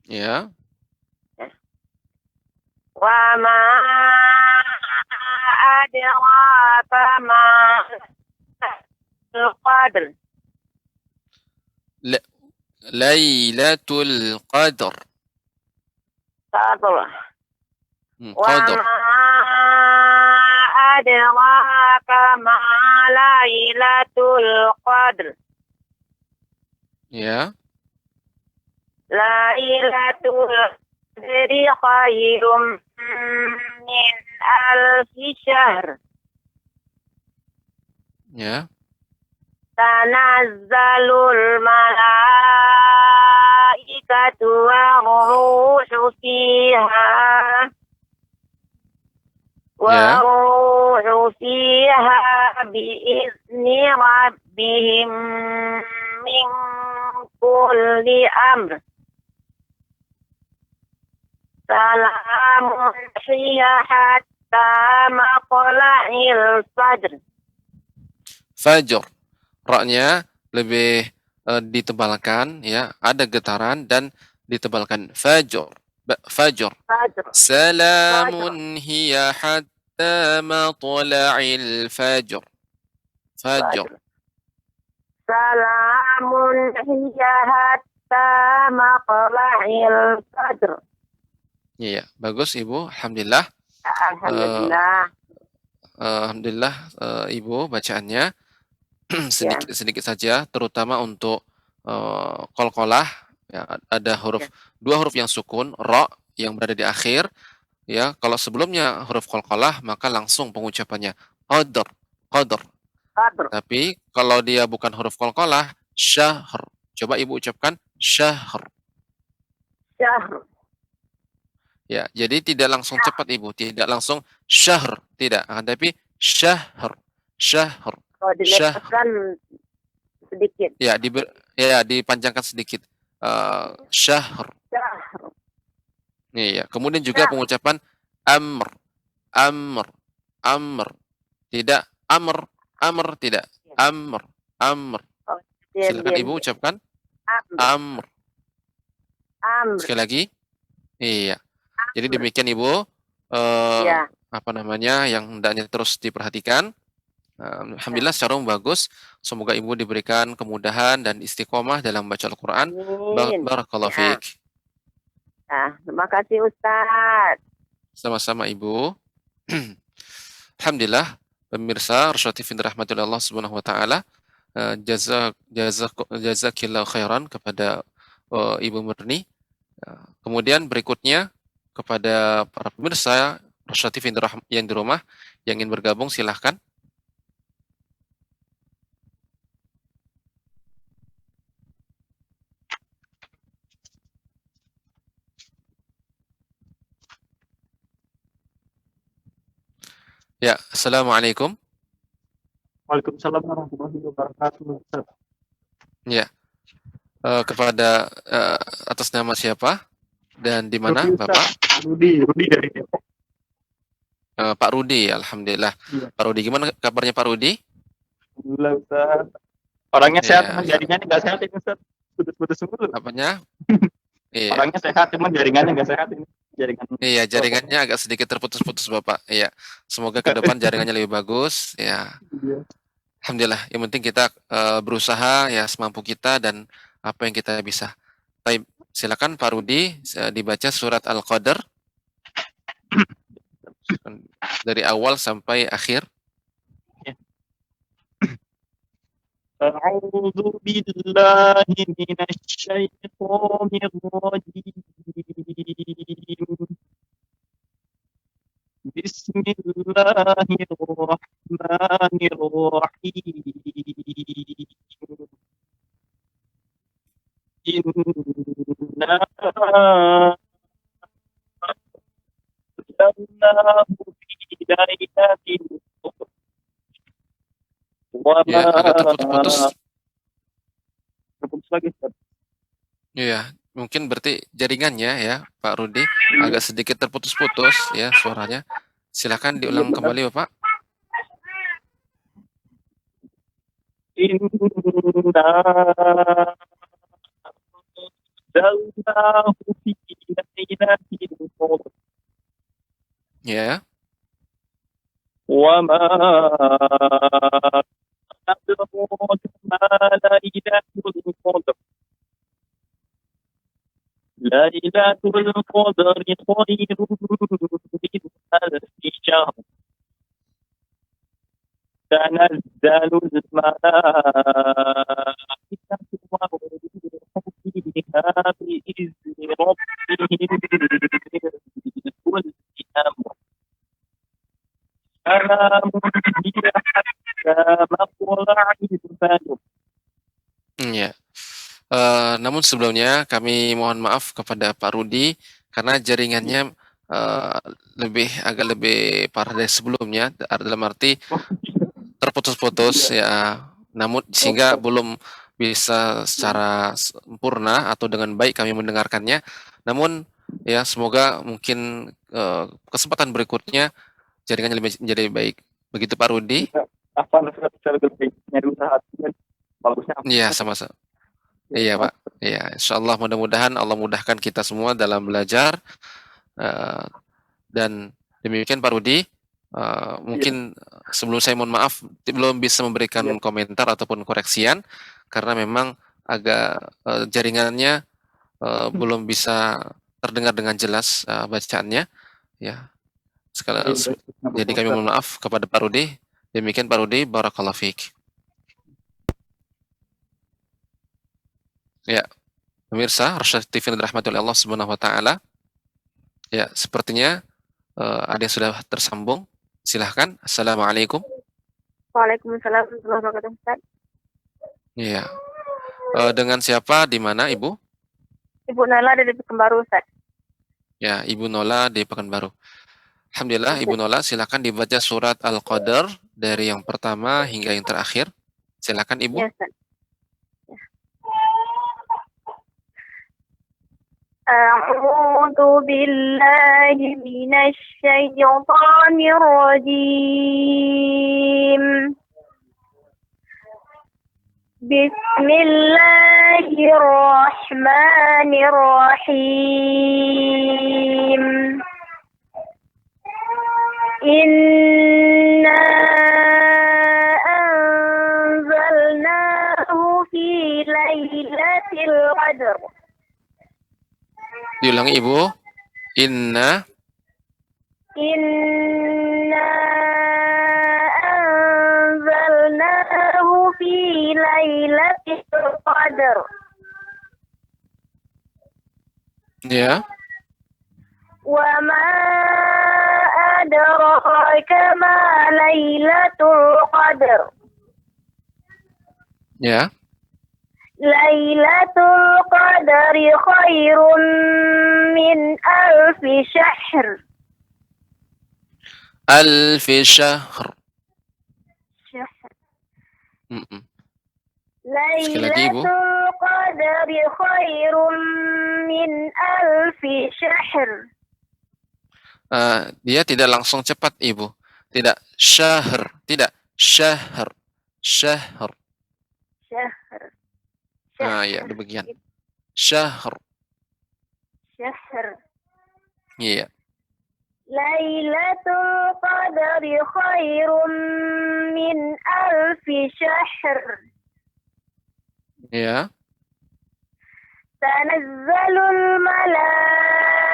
Ya. Wa ma adraka ma al-qadr. Lailatul Qadr. Qadr. Qadr. Wa ma adraka ma lailatul qadr. Ya. Lailatul Qadri khairum min alfi syahr. Ya. Tanazzalul malaikatu wa ruhu fiha. Ya. وَرُوحُ فِيهَا بِإِذْنِ رَبِّهِمْ مِنْ كُلِّ أَمْرٍ سَلَامٌ هِيَ حَتَّى مَطْلَعِ الْفَجْرِ. Fajr. Ra-nya lebih ditebalkan, ya, ada getaran dan ditebalkan. Fajr. Fajr. فجر Salamun hiya hatta matla'il fajr. Fajr. سَلَامٌ هِيَ حَتَّى مَطْلَعِ الْفَجْرِ. Iya, bagus Ibu. Alhamdulillah. Alhamdulillah. Alhamdulillah, Ibu bacaannya sedikit-sedikit saja, terutama untuk qalqalah, ya, ada dua huruf yang sukun, ra yang berada di akhir, ya. Kalau sebelumnya huruf qalqalah maka langsung pengucapannya qadar, qadar. Qadr. Tapi kalau dia bukan huruf qalqalah, syahr. Coba Ibu ucapkan syahr. Syahr. Ya, jadi tidak langsung cepat Ibu, tidak langsung syahr, tidak, tapi syahr, syahr. Kalau dilepaskan sedikit. Ya, dipanjangkan sedikit. Syahr. Syahr. Iya, kemudian juga pengucapan amr, amr, amr. Tidak amr, amr, tidak. Amr, amr. Silakan Ibu ucapkan amr. Amr. Sekali lagi. Iya. Jadi demikian Ibu, apa namanya, yang hendaknya terus diperhatikan. Alhamdulillah secara umum bagus. Semoga Ibu diberikan kemudahan dan istiqomah dalam baca Al-Quran. Barakallahu fiik. Terima kasih Ustaz. Sama-sama Ibu. Alhamdulillah, pemirsa Rosyad TV rahmatullah Allah Subhanahu wa taala. Jazakillahu khairan kepada Ibu Murni. Kemudian berikutnya kepada para pemirsa Rosyad TV yang di rumah yang ingin bergabung silahkan. Ya, assalamualaikum. Waalaikumsalam warahmatullahi wabarakatuh. Ya, kepada atas nama siapa dan di mana Rudi, Bapak? Rudi dari Depok. Pak Rudi, alhamdulillah. Iya. Pak Rudi, gimana kabarnya Pak Rudi? Alhamdulillah Ustaz. Orangnya sehat, Ya, cuman jaringannya nggak sehat ini Ustaz. Putus-putus mulu. apanya? Iya. Orangnya sehat, cuman jaringannya nggak sehat ini. Iya, jaringannya agak sedikit terputus-putus Bapak. Iya. Semoga ke depan jaringannya lebih bagus. Ya. Iya. Alhamdulillah. Yang penting kita berusaha ya semampu kita dan apa yang kita bisa. Baik, silakan Pak Rudi dibaca surat Al-Qadr dari awal sampai akhir. A'udzu billahi minasy syaithanir rajim. Bismillahirrahmanirrahim. Inna anzalnahu fi lailatin qadr. Ya, agak terputus-putus. Terputus lagi, Ustaz. Iya, mungkin berarti jaringannya ya, Pak Rudi, agak sedikit terputus-putus ya suaranya. Silakan diulang kembali, Bapak. Inna anzalnahu fi lailatin qadr. Ya. Wa ma adraka ma lailatul qadr. Lailatul qadri khairun min alfi syahr. تنزل الملائكة فيها بإذن ربهم من كل أمر سلام هي حتى مطلع الفجر. Ya. Namun sebelumnya kami mohon maaf kepada Pak Rudi karena jaringannya agak lebih parah dari sebelumnya, dalam arti terputus-putus ya. Namun sehingga belum bisa secara sempurna atau dengan baik kami mendengarkannya. Namun ya semoga mungkin kesempatan berikutnya jaringannya menjadi baik. Begitu Pak Rudi? Apa secara baiknya diusahakan bagusnya apa? Iya, sama-sama. Iya, Pak. Iya, insyaallah mudah-mudahan Allah mudahkan kita semua dalam belajar. Dan demikian Pak Rudi. Mungkin sebelum saya mohon maaf belum bisa memberikan komentar ataupun koreksian karena memang agak jaringannya belum bisa terdengar dengan jelas bacaannya ya. Jadi kami mohon maaf kepada Pak Rudi. Demikian Pak Rudi, barakallahu fiik. Ya, pemirsa Rasyad TV yang dirahmati oleh Allah Subhanahu wa taala. Ya, sepertinya ada yang sudah tersambung. Silahkan. Assalamualaikum. Waalaikumsalam warahmatullahi wabarakatuh, Ustaz. Iya. Dengan siapa, di mana, Ibu? Ibu Nala dari Pekanbaru, Ustaz. Ya, Ibu Nola di Pekanbaru. Alhamdulillah, Ibu Nola, silakan dibaca surat Al-Qadar dari yang pertama hingga yang terakhir. Silakan, Ibu. Ya, Ustaz. أعوذ بالله من الشيطان الرجيم بسم الله الرحمن الرحيم إنا أنزلناه في ليلة القدر. Diulangi Ibu. Inna anzalnahu fi lailatul qadar. Ya. Wa ma adraka ma lailatul qadar. Ya. Lailatul qadari khairun min alfi syahr. Alfi syahr. Sekali lagi, Ibu. Lailatul qadari khairun min alfi syahr. Dia tidak langsung cepat, Ibu. Tidak syahr, tidak syahr. Syahr. Syahr. Nah, ya, demikian. Syahr. Syahr. Iya. Lailatul qadari khairun min alfi syahr. Ya. Tanazzalul malaikatu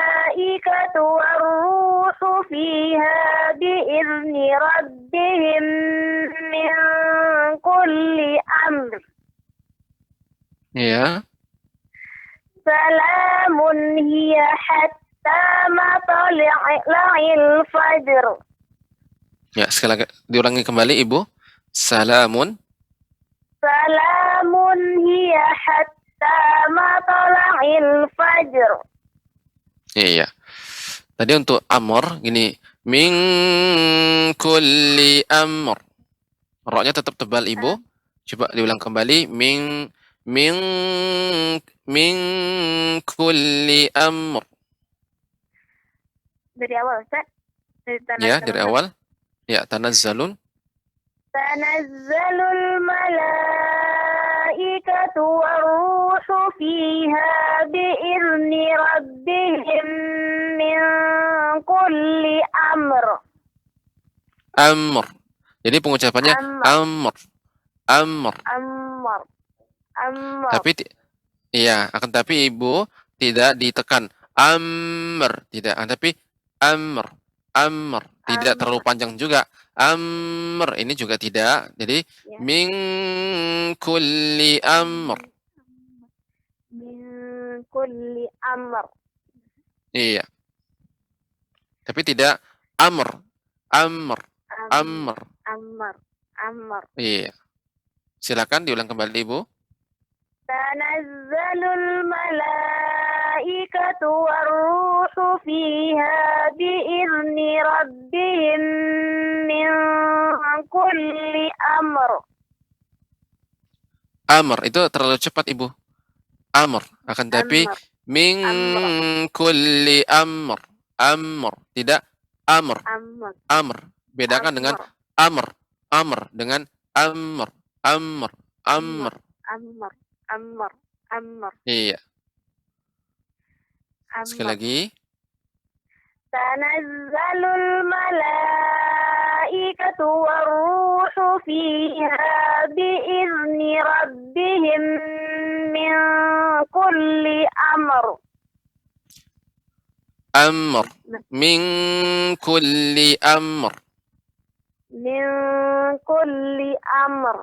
warruhu fiha bi'izni rabbihim min kulli amr. Ya. Salamun hiya hatta matla'il fajr. Ya, sekali lagi diulangi kembali Ibu. Salamun. Salamun hiya hatta matla'il fajr. Iya. Tadi untuk amr gini, min kulli amr. Roknya tetap tebal Ibu. Coba diulang kembali. Min kulli amr. Dari awal, Ustaz? Ya, dari awal. Ya, tanazzalun. Tanazzalul malaikatu warruhu fiha bi'izni rabbihim min kulli amr. Amr. Jadi pengucapannya amr. Amr. Amr. Amr. Tapi Ibu tidak ditekan amr, tidak, tapi amr. Amr, tidak terlalu panjang juga. Amr ini juga tidak. Jadi min kulli amr. kulli amr. Iya. Tapi tidak amr. Amr. Amr. Amr. Amr. Iya. Silakan diulang kembali, Ibu. Tanazzalul malaikatu warruhu fiha bi'izni rabbihim min kulli amr. Amr itu terlalu cepat, Ibu. Amr akan tapi min kulli amr. Amr, tidak amr. Amr. Amr. Bedakan dengan amr. Amr dengan amr. Amr. Amr. Amr. Amr. Amr. Iya. Sekali lagi. Tanazzalul malaikatu warruhu fiha bi'izni rabbihim min kulli amr. Amr. Min kulli amr. Min kulli amr.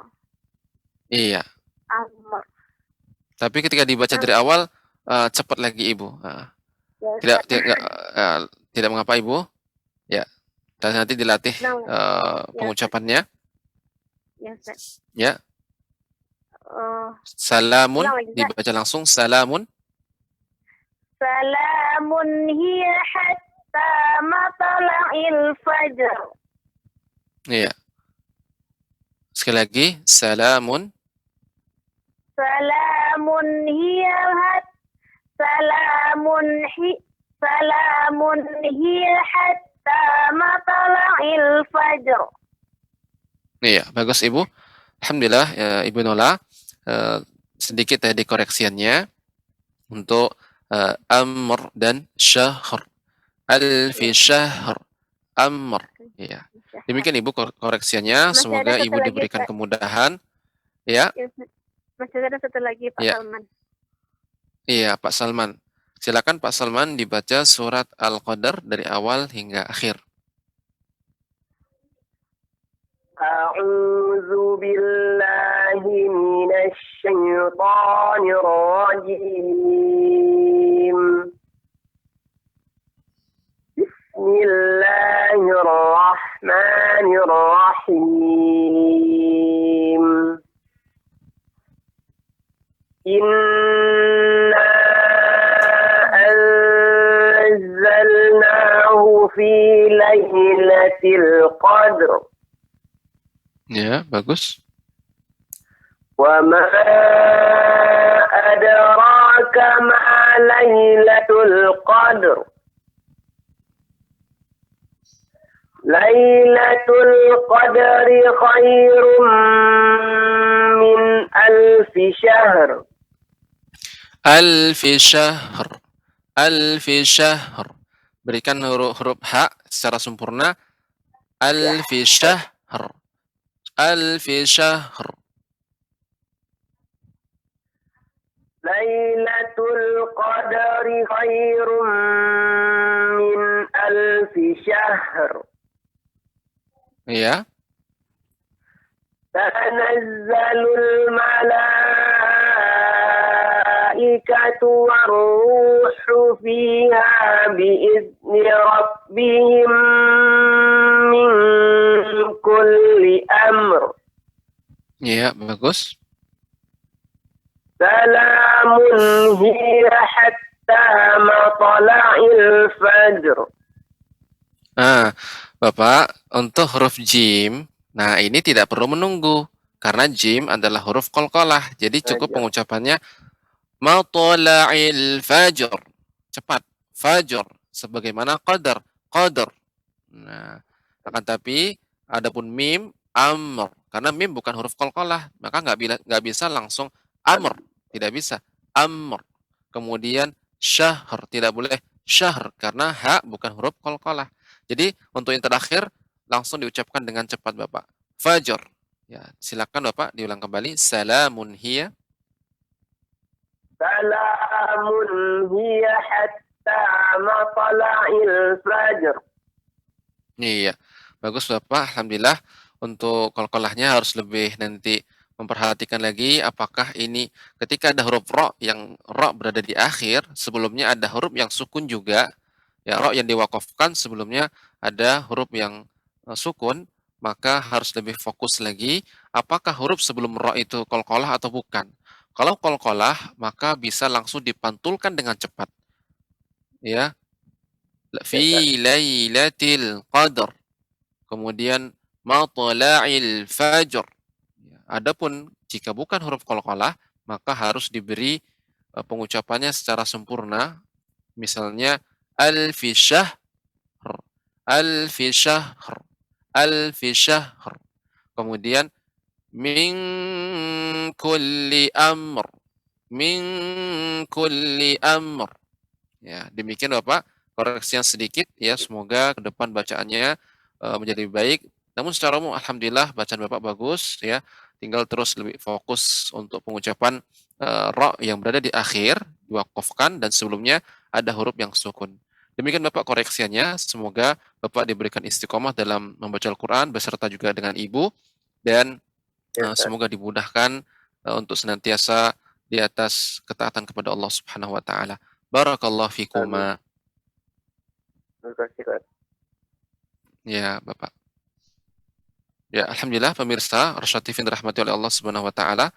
Iya. Amr. Tapi ketika dibaca dari awal cepat lagi, Ibu. Tidak mengapa, Ibu. Ya. Dan nanti dilatih pengucapannya. Ya, Ustaz. Ya. Salamun dibaca langsung. Salamun. Salamun hiya hatta matla'il fajr. Iya. Sekali lagi. Salamun. Salamun hiya hatta matla'il fajr. Iya, bagus, Ibu. Alhamdulillah, ya, Ibu Nola. Sedikit tadi koreksiannya untuk amr dan syahr. Alfi syahr. Amr. Iya. Demikian, Ibu, koreksiannya. Semoga Ibu diberikan kemudahan. Ya. Masih ada satu lagi, Pak Salman. Iya, Pak Salman. Silakan Pak Salman dibaca surat Al-Qadar dari awal hingga akhir. A'udzu billahi minasy syaithanir rajim. Bismillahirrahmanirrahim. Inna anzalnahu fi lailatul qadr. Ya, bagus. Wa ma adraka ma lailatul qadr. Lailatul qadri khairum min alfi syahr. Alfi syahr. Alfi syahr. Berikan huruf ha secara sempurna. Alfi syahr. Alfi syahr. Lailatul qadri khairum min alfi syahr. Iya. Tanazzalul malaikatu warruhu fiha bi'izni rabbihim min kulli amr. Iya, bagus. Salamun hiya hatta matla'il fajr. Bapak, untuk huruf jim, nah ini tidak perlu menunggu karena jim adalah huruf qalqalah. Jadi cukup pengucapannya matla'il fajr. Cepat. Fajr sebagaimana qadar. Qadar. Nah, akan tapi adapun mim amr karena mim bukan huruf qalqalah, maka nggak bisa langsung amr. Tidak bisa. Amr. Kemudian syahr, tidak boleh syahr karena ha bukan huruf qalqalah. Jadi untuk yang terakhir langsung diucapkan dengan cepat, Bapak. Fajr. Ya, silakan Bapak diulang kembali. Salamun hiya. Salamun hiya hatta matla'il fajr. Iya. Bagus, Bapak. Alhamdulillah. Untuk qalqalahnya harus lebih nanti memperhatikan lagi apakah ini ketika ada huruf ro yang ro berada di akhir, sebelumnya ada huruf yang sukun juga, ya ro yang diwakafkan sebelumnya ada huruf yang sukun, maka harus lebih fokus lagi apakah huruf sebelum ro itu qalqalah atau bukan. Kalau qalqalah maka bisa langsung dipantulkan dengan cepat. Ya, fi lailatil qadar. Kemudian matla'il fajr. Ya, adapun jika bukan huruf qalqalah, maka harus diberi pengucapannya secara sempurna. Misalnya alfi syahr, alfi syahr, alfi syahr. Kemudian min kulli amr, min kulli amr. Ya, demikian Bapak, koreksi yang sedikit ya, semoga ke depan bacaannya menjadi lebih baik. Namun secara umum alhamdulillah bacaan Bapak bagus ya. Tinggal terus lebih fokus untuk pengucapan ra yang berada di akhir diwakafkan dan sebelumnya ada huruf yang sukun. Demikian Bapak koreksiannya. Semoga Bapak diberikan istiqomah dalam membaca Al-Qur'an beserta juga dengan Ibu dan semoga dimudahkan untuk senantiasa di atas ketaatan kepada Allah Subhanahu wa taala. Barakallahu fikuma. Terima kasih, Ustaz. Ya, Bapak. Ya, alhamdulillah pemirsa Rasyad TV dirahmati oleh Allah Subhanahu wa taala.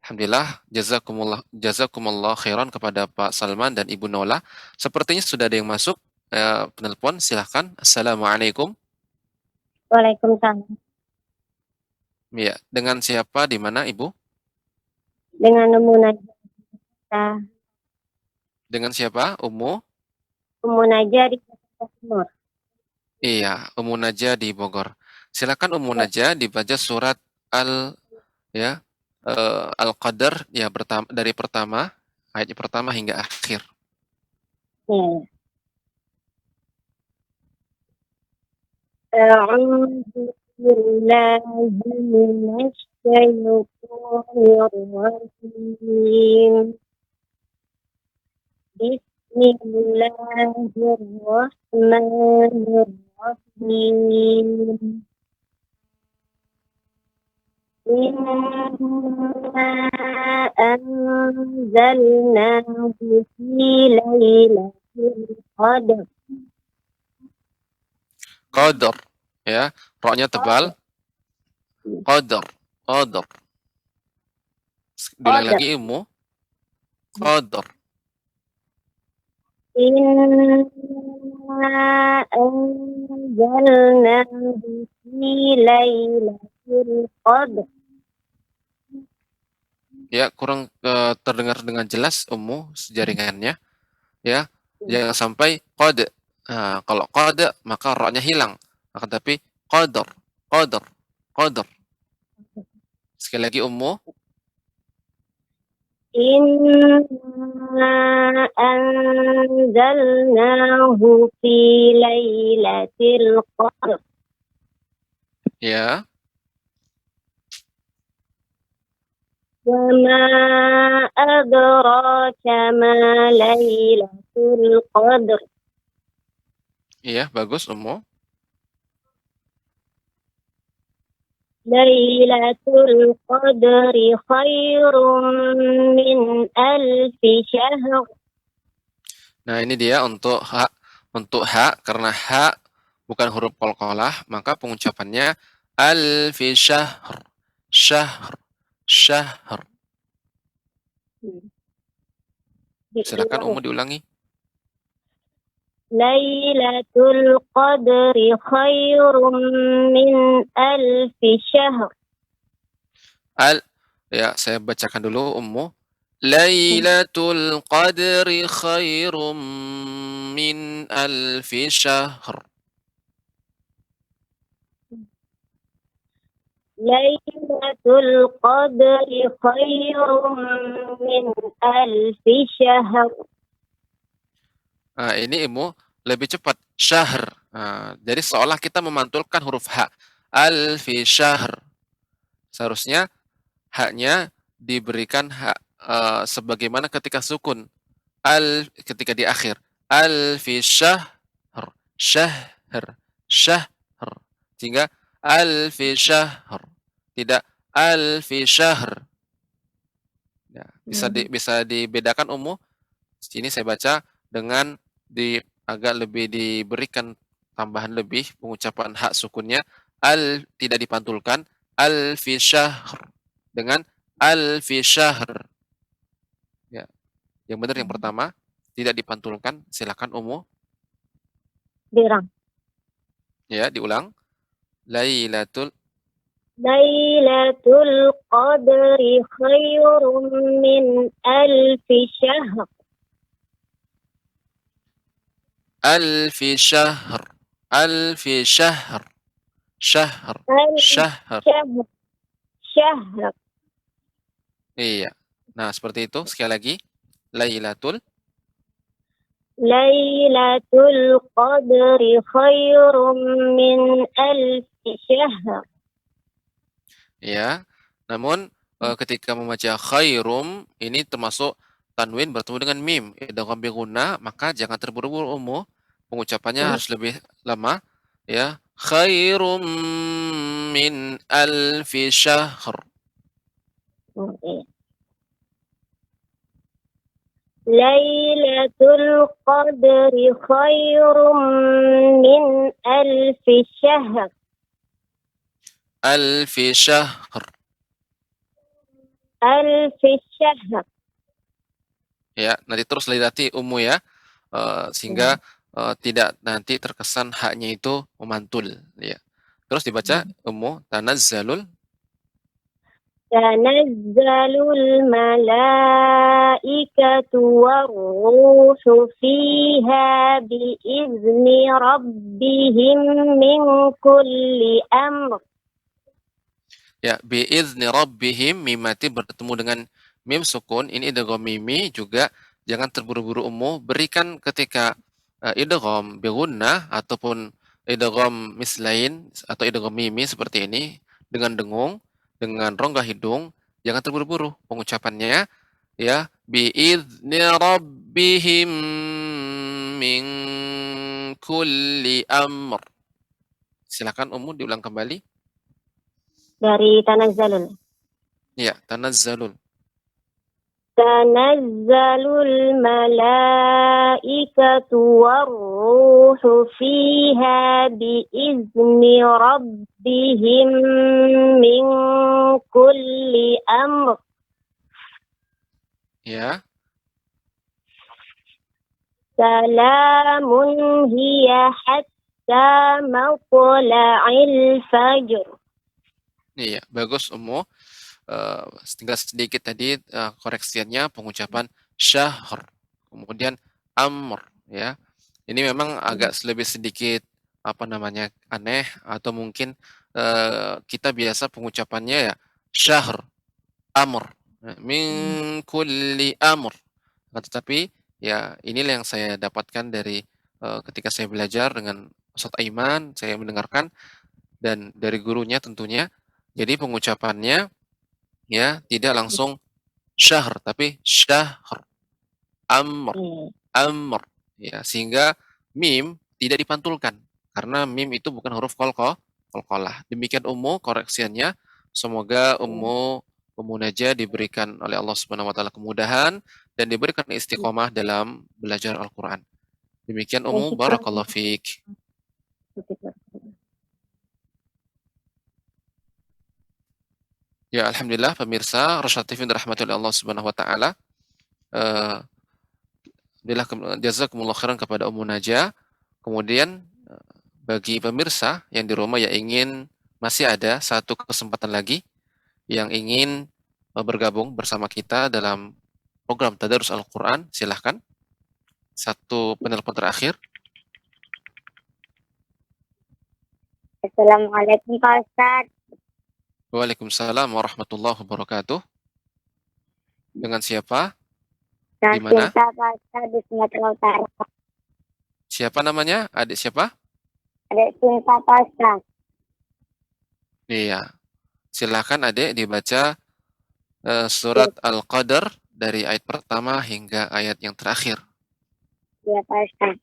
Alhamdulillah jazakumullah khairan kepada Pak Salman dan Ibu Nola. Sepertinya sudah ada yang masuk penelpon, silahkan. Assalamualaikum. Waalaikumsalam. Ya, dengan siapa di mana Ibu? Dengan Ummu Najah. Dengan siapa? Ummu Najah di Jakarta Timur. Iya, Ummu Najah di Bogor. Silakan Ummu Najah dibaca surat Al-Qadar ya dari pertama ayat pertama hingga akhir. Ya. A'udzu billahi minasy syaithanir rajim. Bismillahirrahmanirrahim. Inna anzalnahu fi lailatul qadr. Qadar ya, ra-nya tebal. Qadar, qadar. Bilang lagi Ummu. Qadar. Inna anzalnahu fi lailatul qadr. Ya, kurang terdengar dengan jelas Ummu jaringannya. Ya, jangan sampai qad. Nah, kalau qad maka ra-nya hilang. Akan tapi qadar, qadar, qadar. Sekali lagi Ummu. Inna anzalnahu fi lailatul qadr. Ya. Wa ma adraka ma lailatul qadr. Iya, bagus Ummu. Lailatul qadri khairum min alfi syahr. Nah, ini dia untuk ha karena ha bukan huruf qalqalah, maka pengucapannya alfi syahr. Syahr. Syahr. Silakan Ummu diulangi. Lailatul qadri khairum min alfi syahr. Ya, saya bacakan dulu Ummu. Lailatul qadri khairum min alfi syahr. Lailatul qadri khairum min alfi syahr. Nah, ini Ibu lebih cepat syahr. Nah, jadi seolah kita memantulkan huruf ha. Alfi syahr. Seharusnya haknya diberikan hak sebagaimana ketika sukun. Ketika di akhir. Alfi syahr. Syahr. Syahr. Sehingga alfi syahr. Tidak alfi syahr. Ya, bisa dibedakan Ummu. Sini saya baca dengan agak lebih diberikan tambahan lebih pengucapan hak sukunnya, tidak dipantulkan, alfi syahr dengan alfi syahr. Ya, yang benar yang pertama tidak dipantulkan. Silakan Ummu. Dirang. Ya, diulang. Lailatul Qadri khairum min alfi syahr. alfi syahr. Alfi syahr. Syahr. Syahr. Syahr. Iya. Nah, seperti itu. Sekali lagi. Lailatul Qadri khairum min alfi syahr. Ya. Namun ketika membaca khairum ini termasuk tanwin bertemu dengan mim idgham bi gunnah, maka jangan terburu-buru Ummu. Pengucapannya harus lebih lama ya. Khairum min alfi syahr. Lailatul Qadri khairum min alfi syahr. Alfi syahr. Alfi syahr. Ya, nanti terus lidati Ummu ya. Sehingga tidak nanti terkesan haknya itu memantul ya. Terus dibaca Ummu, tanazzalul malaikatu war-ruhu fiha biizni rabbihim min kulli amr. Ya, biizni rabbihim, mimati bertemu dengan mim sukun. Ini idgham mimi juga jangan terburu-buru Ummu. Berikan ketika idgham bi gunnah ataupun idgham mislain atau idgham mimi seperti ini dengan dengung, dengan rongga hidung, jangan terburu-buru pengucapannya ya. Biizni rabbihim min kulli amr. Silakan Ummu diulang kembali. Dari tanazzalul. Ya, tanazzalul. Tanazzalul malaikatu war-ruhu fiha biizni rabbihim min kulli amr. Ya. Salamun hiya hatta matla'il fajr. Iya, bagus Ummu. Tinggal sedikit tadi koreksiannya pengucapan syahr, kemudian amr ya. Ini memang agak lebih sedikit aneh atau mungkin kita biasa pengucapannya ya syahr, amr, min kulli amr. Tetapi ya inilah yang saya dapatkan dari ketika saya belajar dengan Ustaz Aiman, saya mendengarkan dan dari gurunya tentunya. Jadi pengucapannya ya tidak langsung syahr tapi syahr, amr, amr ya, sehingga mim tidak dipantulkan karena mim itu bukan huruf qalqalah. Demikian Ummu koreksiannya. Semoga Ummu Najah diberikan oleh Allah Subhanahu wa taala kemudahan dan diberikan istiqomah dalam belajar Al-Qur'an. Demikian Ummu, barakallahu fiik. Ya, alhamdulillah pemirsa Rosyad TV dirahmati oleh Allah Subhanahu wa taala. Jazakumullah khairan kepada Ummu Najah. Kemudian bagi pemirsa yang di rumah yang ingin, masih ada satu kesempatan lagi yang ingin bergabung bersama kita dalam program Tadarus Al-Qur'an, silahkan. Satu penelpon terakhir. Assalamualaikum Pak Ustadz. Waalaikumsalam warahmatullahi wabarakatuh. Dengan siapa? Di mana? Cinta Pak Ustadz di Sumatera Utara. Siapa namanya? Adik siapa? Adik Cinta Pak Ustadz. Iya. Silakan Adik dibaca surat Al-Qadr dari ayat pertama hingga ayat yang terakhir. Ya Pak Ustadz.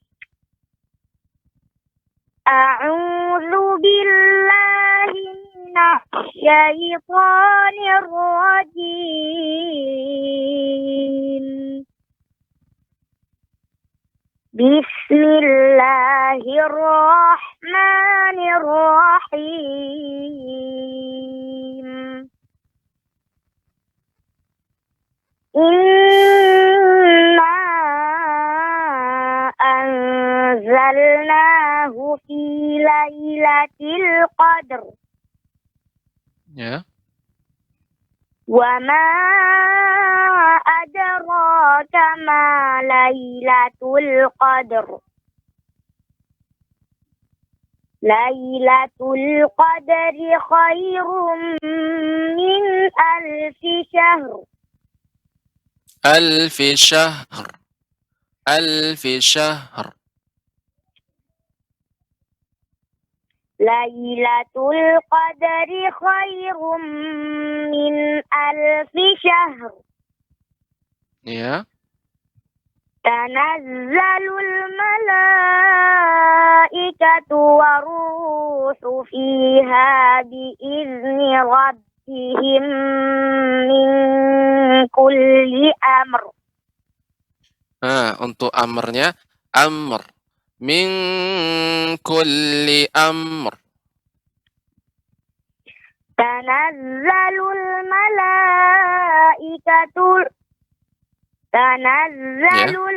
A'udzu billahi الشيطان الرجيم بسم الله الرحمن الرحيم إنا أنزلناه في ليلة القدر Ya. وما أدراك ما ليلة القدر ليلة القدر خير من ألف شهر ألف شهر. ألف شهر. ليلة القدر خير من ألف شهر Ya. تنزل الملائكة والروح فيها بإذن ربهم من كل أمر. Untuk amarnya amr. Min kulli amr. تنزل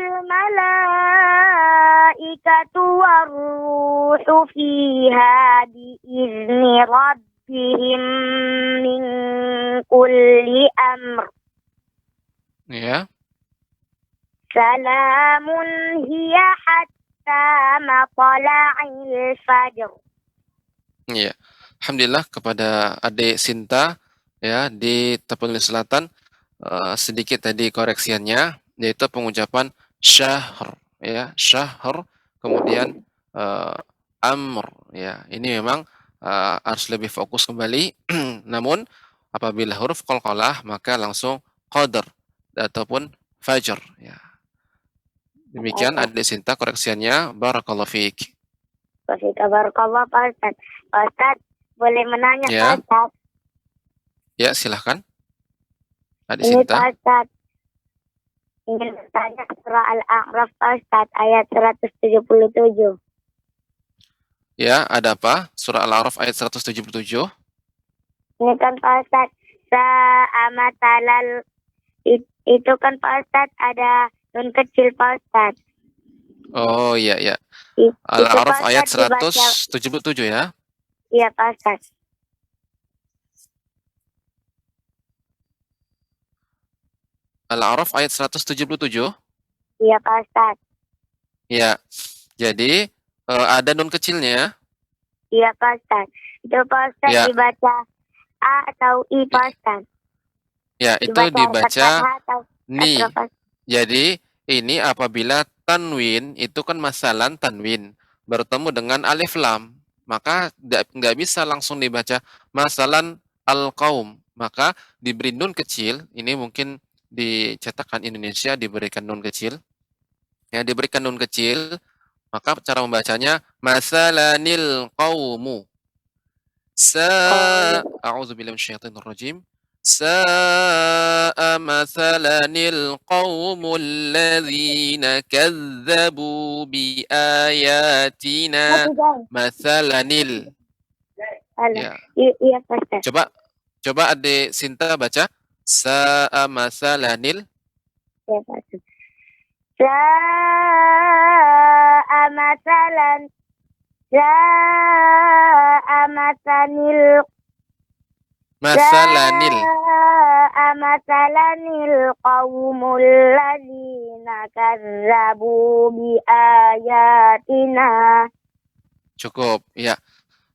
الملائكة والروح فيها بإذن ربهم من كل أمر. Ya. سلام هي حتى مطلع الفجر. Ya. Alhamdulillah kepada adik Sinta ya di Tapanuli Selatan sedikit tadi koreksiannya yaitu pengucapan syahr ya, syahr kemudian amr ya. Ini memang harus lebih fokus kembali. Namun apabila huruf qalqalah maka langsung qadar ataupun fajr ya. Demikian adik Sinta koreksiannya. Barakallahu fiik. Barakallah Pak Ustaz. Pak Ustaz, boleh menanya Ya. Pak Ustaz? Ya, silahkan. Adik Ini Sinta. Pak Ustaz, ingin bertanya surah Al-A'raf Pak Ustaz, ayat 177. Ya, ada apa? Surah Al-A'raf ayat 177. Ini kan Pak Ustaz, sa'amatalal, itu kan Pak Ustaz ada nun kecil Pak Ustaz. Oh iya ya. Itu Al-A'raf Pak ayat Ustaz dibaca. 177 ya. Iya Pak Ustaz. Al-A'raf ayat 177. Iya Pak Ustaz. Ya. Jadi ada nun kecilnya. Iya Pak Ustaz. Itu Pak Ustaz Ya. dibaca A atau I Pak Ustaz. Ya, itu harkat dibaca fathah atau ni. kasrah Pak Ustaz. Jadi ini apabila tanwin itu kan masalan tanwin bertemu dengan alif lam, maka nggak bisa langsung dibaca masalan al-qaum, maka diberi nun kecil. Ini mungkin di cetakan Indonesia diberikan nun kecil. Ya, diberikan nun kecil, maka cara membacanya masalanil qaumu. A'udzubillahi minasyaitonir rajim. Sa'a mathalanil qaumul ladzina kazzabu bi ayatina mathalanil. Halo. Ya. Iya Pak Ustaz. Coba adik Sinta baca sa'a mathalanil. Ya Pak Ustaz. Sa'a masalan masalanil qaumul ladzina kazzabu bi ayatina. Cukup, ya.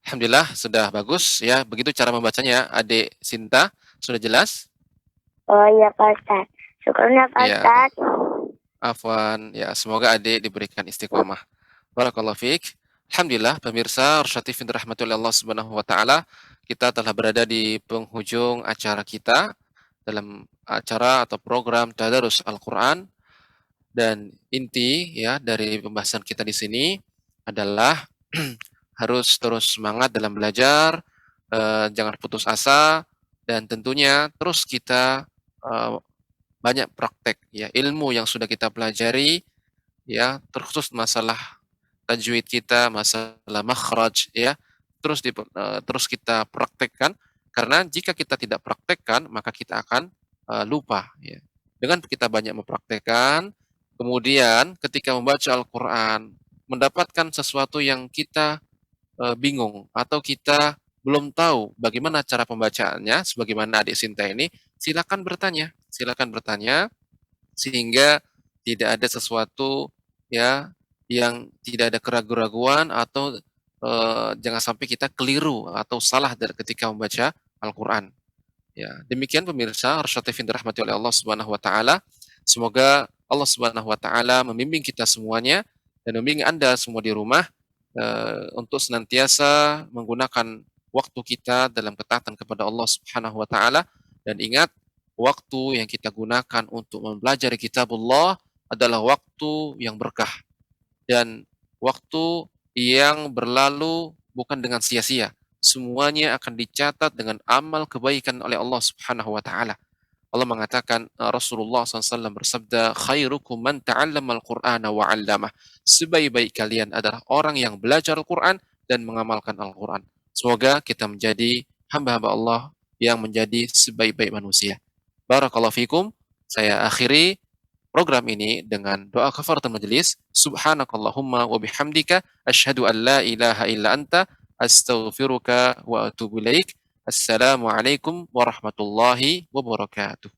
Alhamdulillah sudah bagus ya. Begitu cara membacanya, adik Sinta sudah jelas? Oh iya Pak Ustaz. Syukurnya Pak Ya. Ustaz. Afwan, ya semoga adik diberikan istiqomah. Barakallahu fiik. Alhamdulillah pemirsa Rosyad TV dirahmati oleh Allah Subhanahu wa taala, kita telah berada di penghujung acara kita dalam acara atau program Tadarus Al-Qur'an, dan inti ya dari pembahasan kita di sini adalah harus terus semangat dalam belajar, jangan putus asa, dan tentunya terus kita banyak praktek ya ilmu yang sudah kita pelajari ya, terkhusus masalah tajwid kita, masalah makhraj ya, terus kita praktekkan, karena jika kita tidak praktekkan maka kita akan lupa ya. Dengan kita banyak mempraktekkan, kemudian ketika membaca Al-Qur'an mendapatkan sesuatu yang kita bingung atau kita belum tahu bagaimana cara pembacaannya, sebagaimana adik Sinta ini, silakan bertanya sehingga tidak ada sesuatu ya yang tidak ada keraguan-raguan atau jangan sampai kita keliru atau salah dari ketika membaca Al-Qur'an. Ya, demikian pemirsa Arsyad TV yang dirahmati oleh Allah Subhanahu wa taala. Semoga Allah Subhanahu wa taala membimbing kita semuanya dan membimbing Anda semua di rumah untuk senantiasa menggunakan waktu kita dalam ketaatan kepada Allah Subhanahu wa taala, dan ingat waktu yang kita gunakan untuk mempelajari kitabullah adalah waktu yang berkah dan waktu yang berlalu bukan dengan sia-sia. Semuanya akan dicatat dengan amal kebaikan oleh Allah Subhanahu wa taala. Allah mengatakan, Rasulullah SAW bersabda, khairukum man ta'allama al-Qur'ana wa 'allamah. Sebaik-baik kalian adalah orang yang belajar Al-Qur'an dan mengamalkan Al-Qur'an. Semoga kita menjadi hamba-hamba Allah yang menjadi sebaik-baik manusia. Barakallahu fikum. Saya akhiri program ini dengan doa kafaratul majelis. Subhanakallahumma wa bihamdika asyhadu an la ilaha illa anta astaghfiruka wa atubu ilaik. Assalamualaikum warahmatullahi wabarakatuh.